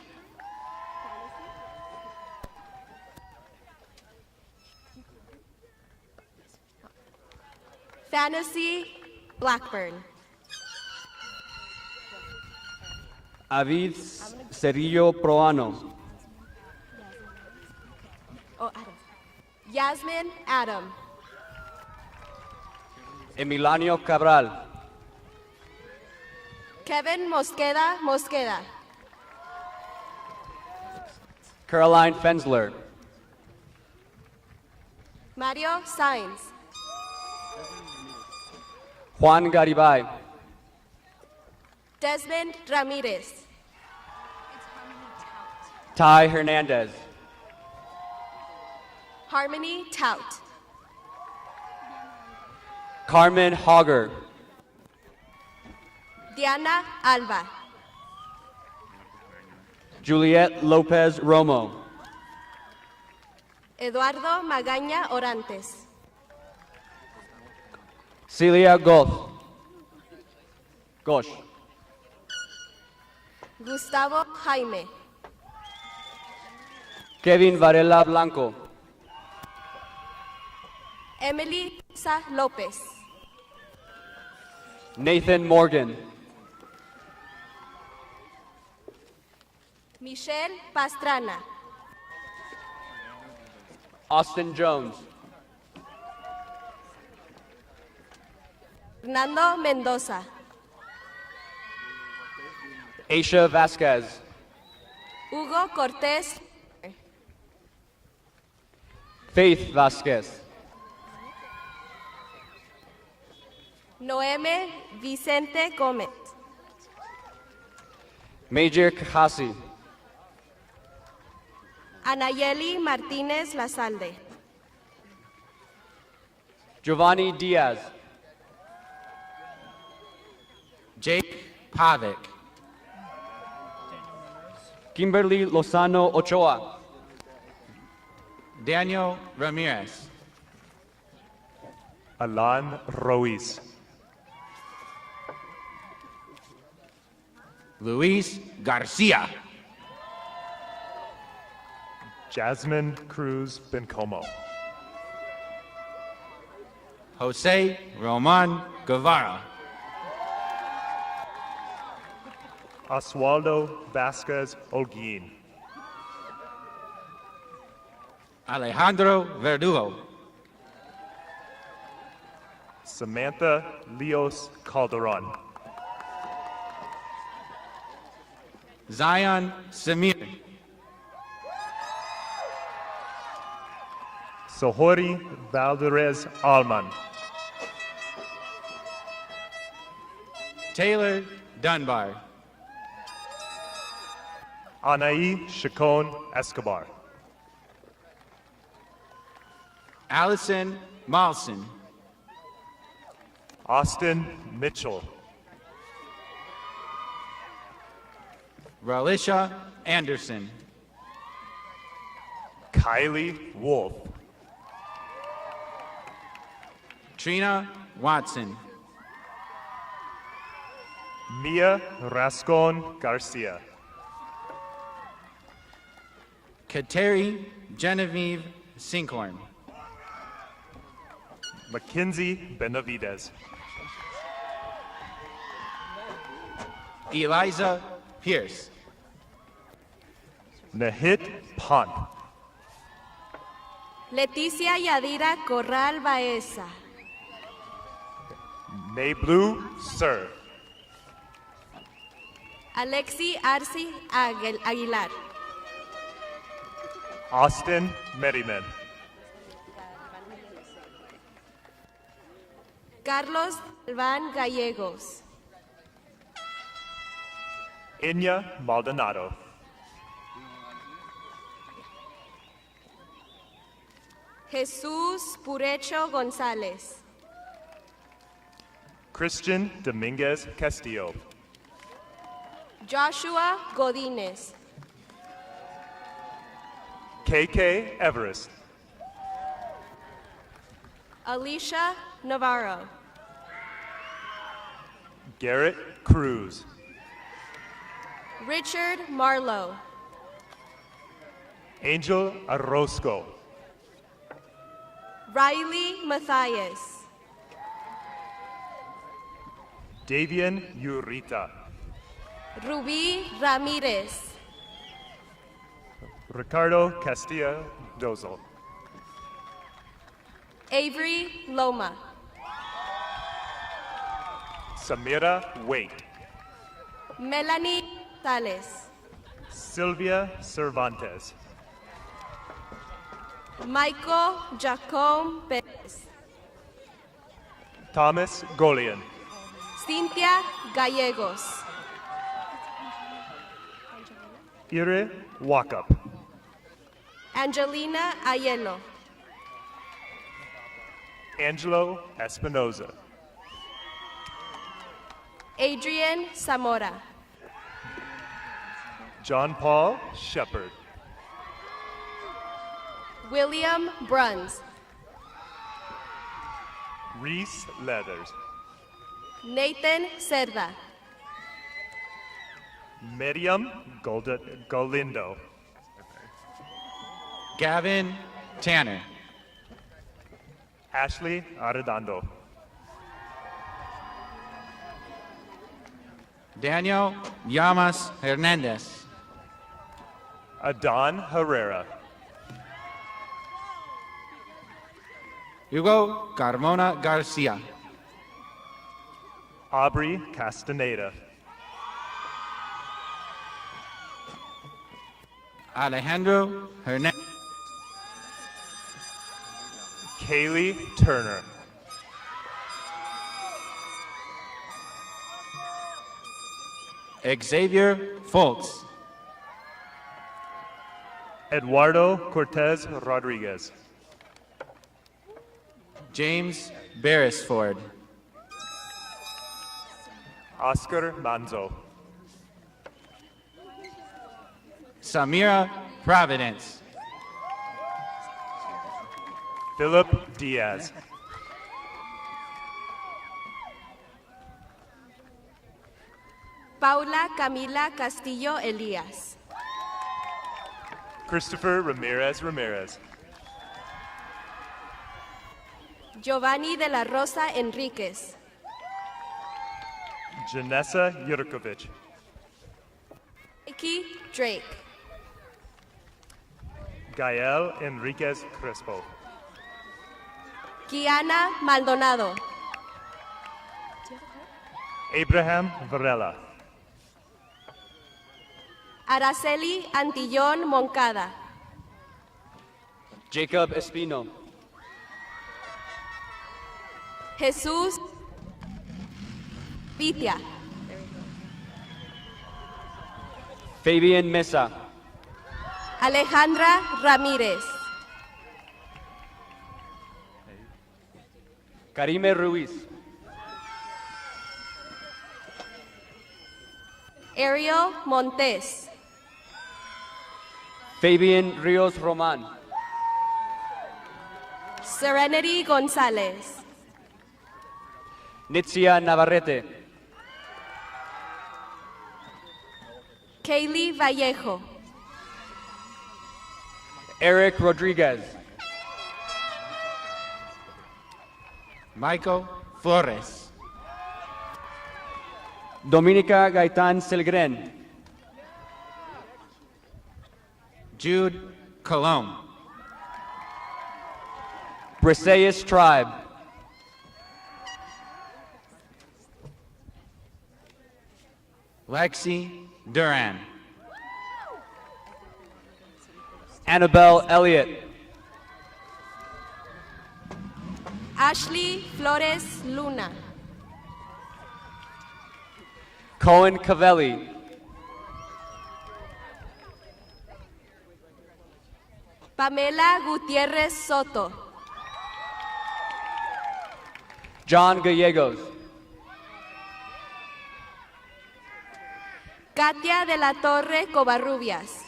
Fantasy Blackburn. Avid Cerillo Proano. Adam. Yasmin Adam. Emilanio Cabral. Kevin Mosqueda. Caroline Fensler. Mario Sainz. Juan Garibay. Desmond Ramirez. Ty Hernandez. Harmony Tout. Carmen Hogger. Diana Alba. Juliet Lopez Romo. Eduardo Magaña Orantes. Celia Goth. Gosh. Gustavo Jaime. Kevin Varela Blanco. Emily Sa Lopez. Nathan Morgan. Michelle Pastrana. Austin Jones. Fernando Mendoza. Aisha Vasquez. Hugo Cortés. Faith Vasquez. Noeme Vicente Gómez. Major Kahasi. Anayeli Martínez Lazalde. Giovanni Diaz. Jake Pavic. Kimberly Lozano Ochoa. Daniel Ramirez. Alan Ruiz. Luis Garcia. Jasmine Cruz Bencomo. Jose Roman Guevara. Oswaldo Vasquez Olguin. Alejandro Verdugo. Samantha Leos Calderon. Zion Samir. Sohori Valdez Alman. Taylor Dunbar. Anaí Chacon Escobar. Allison Malson. Austin Mitchell. Ralisha Anderson. Kylie Wolf. Trina Watson. Mia Rascon Garcia. Kateri Genevieve Sinkhorn. Mackenzie Benavides. Eliza Pierce. Nahit Pont. Leticia Yadira Corral Baeza. Nablu Sir. Alexi Arce Aguilar. Austin Merriman. Carlos Van Gallegos. Inya Maldonado. Jesús Purecho González. Christian Dominguez Castillo. Joshua Godínez. KK Everest. Alicia Navarro. Garrett Cruz. Richard Marlowe. Angel Orozco. Riley Matthias. Davian Urita. Rubí Ramírez. Ricardo Castilla Dozel. Avery Loma. Samira Waite. Melanie Sales. Sylvia Cervantes. Michael Jacome Perez. Thomas Golian. Cynthia Gallegos. Ire Wakup. Angelina Ayelo. Angelo Espinoza. Adrian Zamora. John Paul Shepard. William Bruns. Reese Leathers. Nathan Cerda. Miriam Golindo. Gavin Tanner. Ashley Arredondo. Daniel Llamas Hernandez. Adon Herrera. Hugo Carmona Garcia. Aubrey Castaneda. Alejandro Hernandez. Kaylee Turner. Xavier Foltz. Eduardo Cortez Rodriguez. James Beresford. Oscar Manzo. Samira Providence. Philip Diaz. Paula Camila Castillo Elías. Christopher Ramirez Ramirez. Giovanni de la Rosa Enríquez. Janessa Yurkovich. Nikki Drake. Gael Enriquez Crespo. Kiana Maldonado. Abraham Varela. Araceli Antillón Moncada. Jacob Espino. Jesús Vitia. Fabian Mesa. Alejandra Ramírez. Karime Ruiz. Ariel Montes. Fabian Rios Roman. Serenity González. Nitzia Navarrete. Kaylee Vallejo. Eric Rodriguez. Michael Flores. Dominica Gaitán Selgren. Jude Colon. Briseis Tribe. Lexi Duran. Annabelle Elliott. Ashley Flores Luna. Cohen Cavelli. Pamela Gutiérrez Soto. John Gallegos. Katia de la Torre Covarrubias.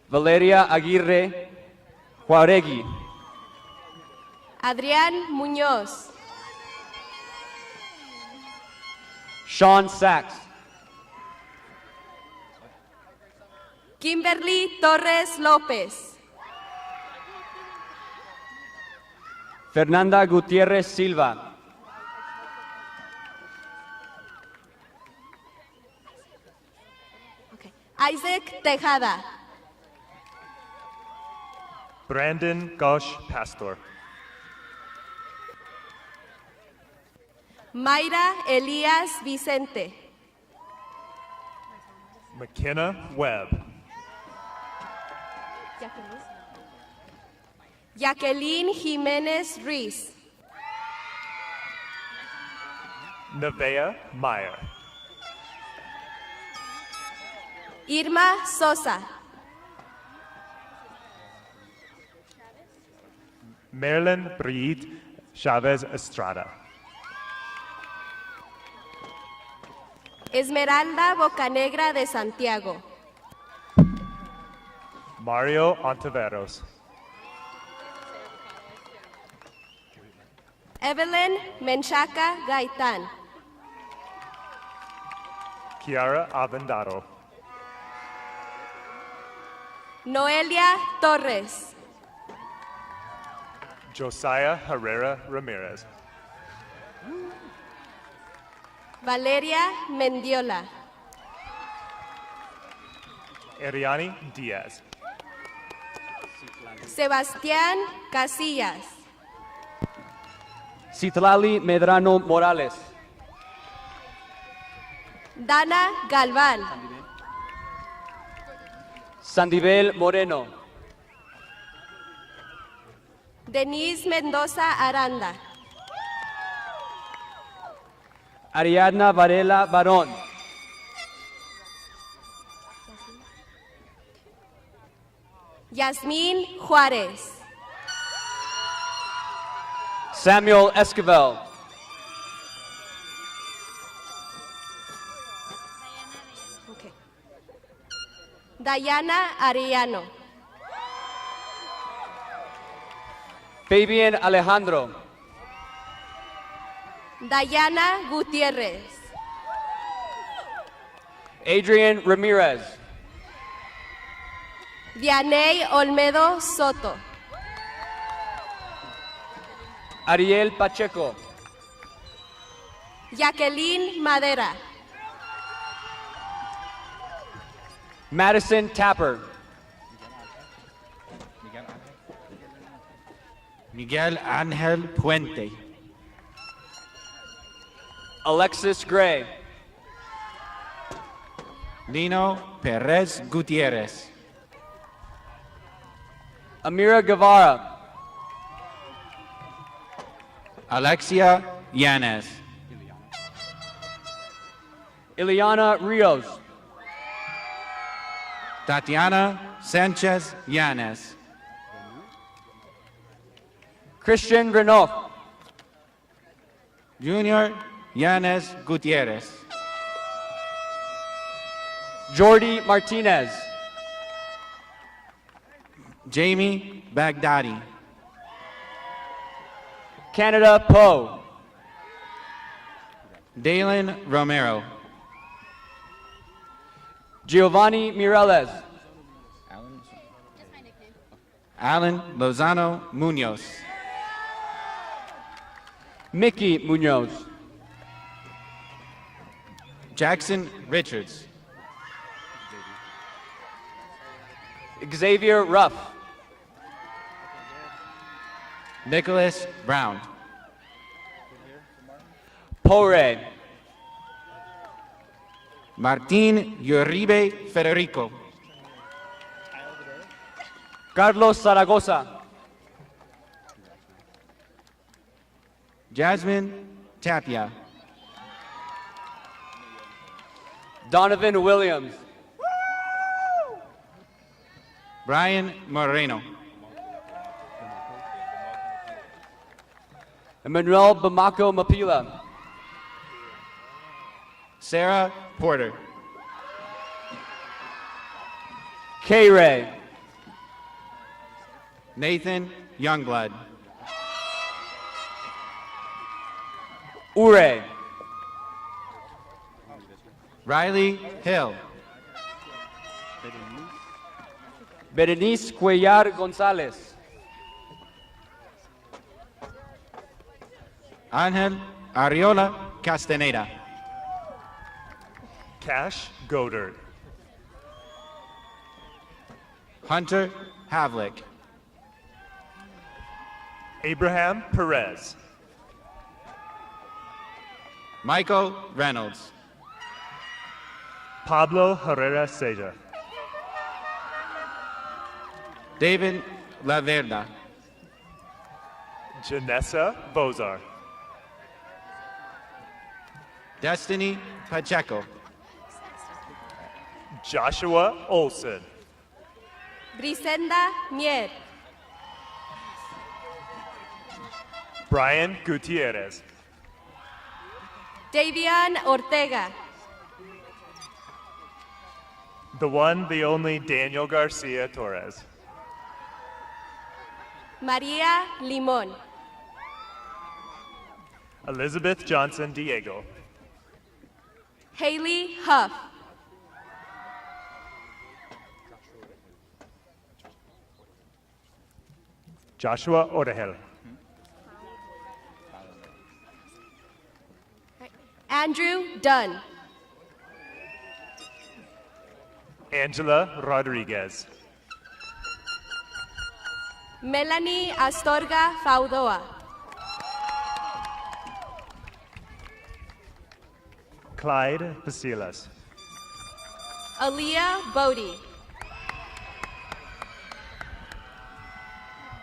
Valeria Aguirre Juaregui. Adrián Muñoz. Sean Sachs. Kimberly Torres López. Fernanda Gutierrez Silva. Isaac Tejada. Brandon Gosh Pastor. Mayra Elías Vicente. McKenna Webb. Jacqueline Jiménez Ruiz. Nevaeh Meyer. Irma Sosa. Marilyn Brigitte Chavez Estrada. Esmeralda Bocanegra de Santiago. Mario Ontiveros. Evelyn Menchaca Gaitán. Kiara Avendado. Noelia Torres. Josiah Herrera Ramirez. Valeria Mendiola. Ariani Diaz. Sebastián Casillas. Citlali Medrano Morales. Dana Galván. Sandivel Moreno. Denise Mendoza Aranda. Ariadna Varela Barón. Yasmín Juárez. Samuel Esquivel. Dayana Arellano. Fabian Alejandro. Dayana Gutiérrez. Adrian Ramirez. Vianey Olmedo Soto. Ariel Pacheco. Jacqueline Madera. Madison Tapper. Miguel Angel Puente. Alexis Gray. Lino Perez Gutierrez. Amira Guevara. Alexia Yanez. Ileana Rios. Tatiana Sanchez Yanes. Christian Renault. Junior Yanes Gutierrez. Jordi Martinez. Jamie Baghdadi. Canada Poe. Dalen Romero. Giovanni Mireles. Alan Lozano Munoz. Mickey Munoz. Jackson Richards. Xavier Ruff. Nicholas Brown. Pore. Martin Uribe Federico. Carlos Zaragoza. Jasmine Tapia. Donovan Williams. Brian Moreno. Emmanuel Bamako Mapila. Sarah Porter. K-Ray. Nathan Youngblood. Ure. Riley Hill. Berenice Cuellar Gonzalez. Angel Ariola Castaneda. Cash Godard. Hunter Havlick. Abraham Perez. Michael Reynolds. Pablo Herrera Seja. David Laverda. Janessa Bozar. Destiny Pacheco. Joshua Olson. Brisenda Mier. Brian Gutierrez. Davian Ortega. The one, the only Daniel Garcia Torres. Maria Limon. Elizabeth Johnson Diego. Haley Huff. Joshua Orehel. Andrew Dunn. Angela Rodriguez. Melanie Astorga Faudoa. Clyde Basilas. Aaliyah Bodie.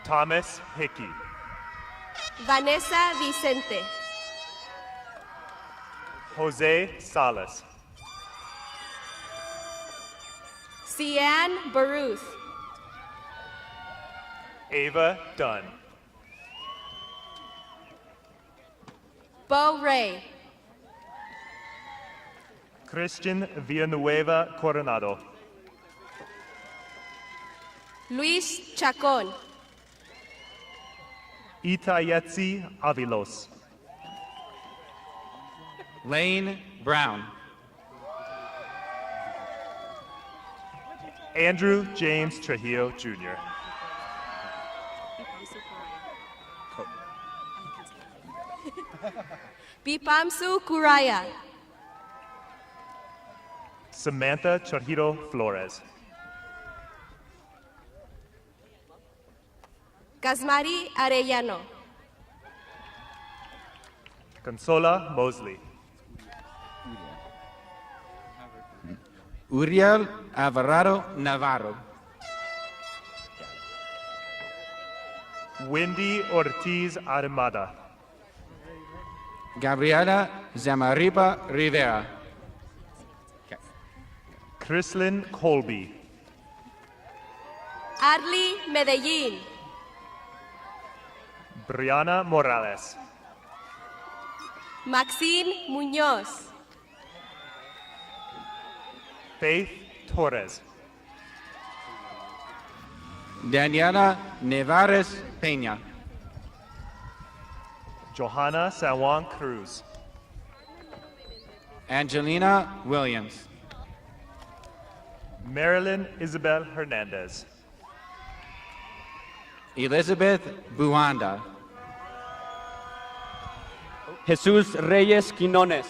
Thomas Hickey. Vanessa Vicente. Jose Salas. Cian Baruth. Ava Dunn. Bo Ray. Christian Villanueva Coronado. Luis Chacon. Itayetzi Avilos. Lane Brown. Andrew James Trujillo Jr. Bipamsu Kuraya. Samantha Chorjito Flores. Casmari Arellano. Consola Mosley. Uriel Alvarado Navarro. Wendy Ortiz Armada. Gabriela Zamaripa Rivera. Trislin Colby. Arly Medellin. Brianna Morales. Maxine Muñoz. Faith Torres. Daniela Nevares Peña. Johanna San Juan Cruz. Angelina Williams. Marilyn Isabel Hernandez. Elizabeth Buanda. Jesus Reyes Quinones.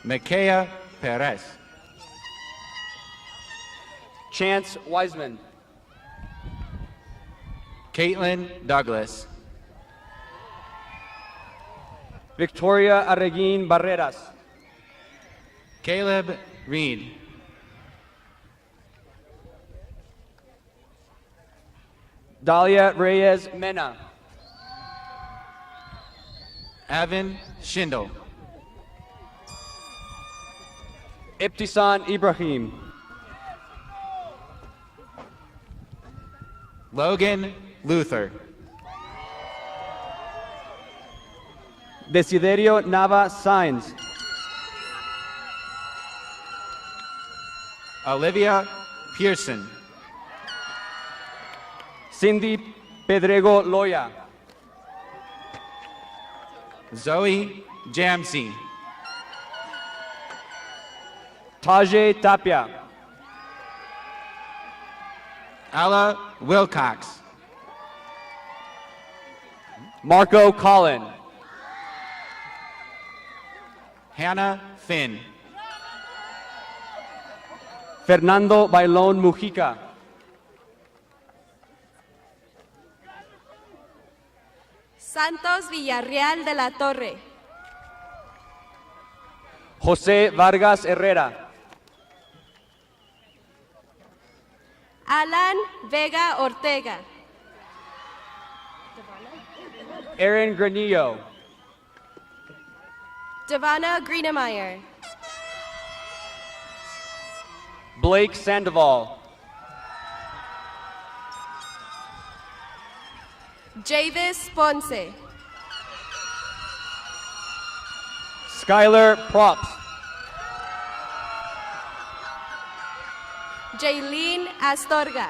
Makaya Perez. Chance Wiseman. Caitlin Douglas. Victoria Arreguín Barreras. Caleb Reed. Dalia Reyes Mena. Evan Schindel. Ibtisan Ibrahim. Logan Luther. Desiderio Nava Sainz. Olivia Pearson. Cindy Pedrego Loya. Zoe Jamsey. Tajay Tapia. Ella Wilcox. Marco Collin. Hannah Finn. Fernando Bailón Mujica. Santos Villarreal de la Torre. José Vargas Herrera. Alan Vega Ortega. Aaron Granillo. Devana Greenemeyer. Blake Sandoval. Javis Ponce. Skylar Props. Jaylene Astorga.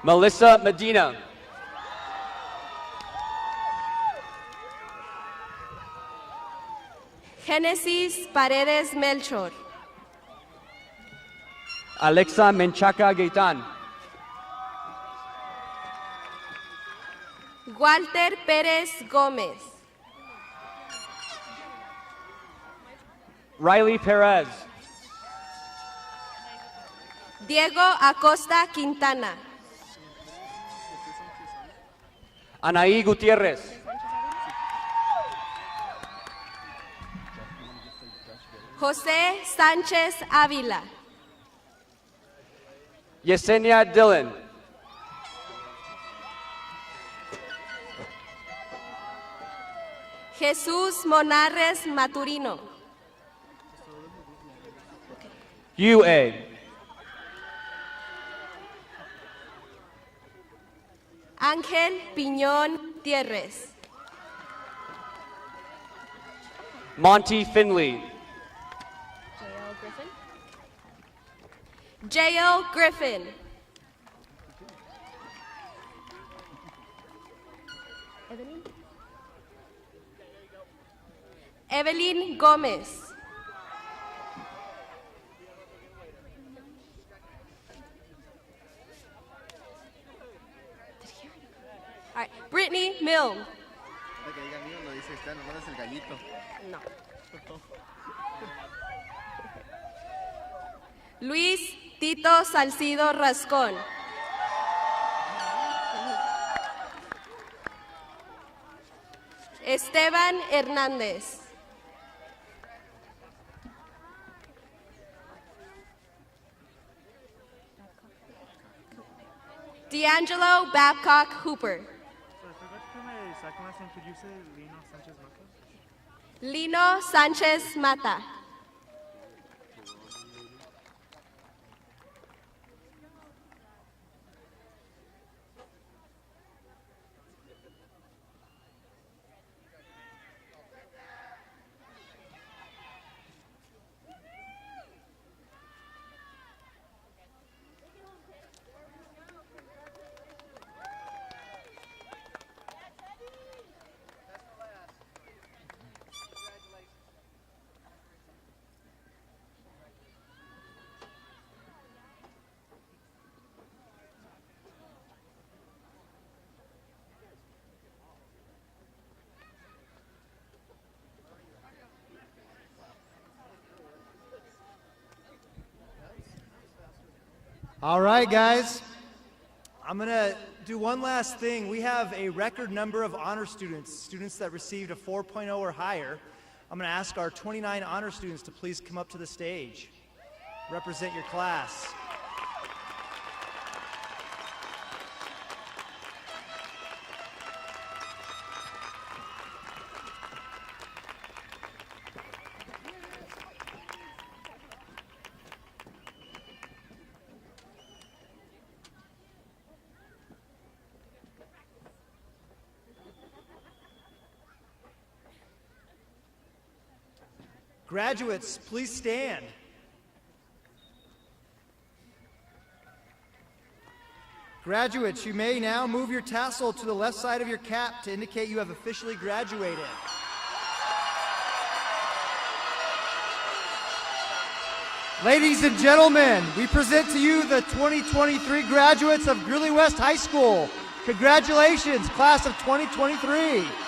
Melissa Medina. Genesis Paredes Melchor. Alexa Menchaca Gaitán. Walter Pérez Gómez. Riley Perez. Diego Acosta Quintana. Anaí Gutiérrez. José Sánchez Ávila. Yesenia Dillon. Jesús Monarres Maturino. UA. Ángel Piñón Tierres. Monty Finley. J.L. Griffin. Evelyn Gómez. All right. Brittany Milne. No. Luis Tito Salcido Rascón. Esteban Hernández. D'Angelo Babcock Hooper. Lino Sánchez Mata. All right, guys. I'm going to do one last thing. We have a record number of honor students that received a 4.0 or higher. I'm going to ask our 29 honor students to please come up to the stage. Represent your class. Graduates, please stand. Graduates, you may now move your tassel to the left side of your cap to indicate you have officially graduated. Ladies and gentlemen, we present to you the 2023 graduates of Greeley West High School. Congratulations, class of 2023.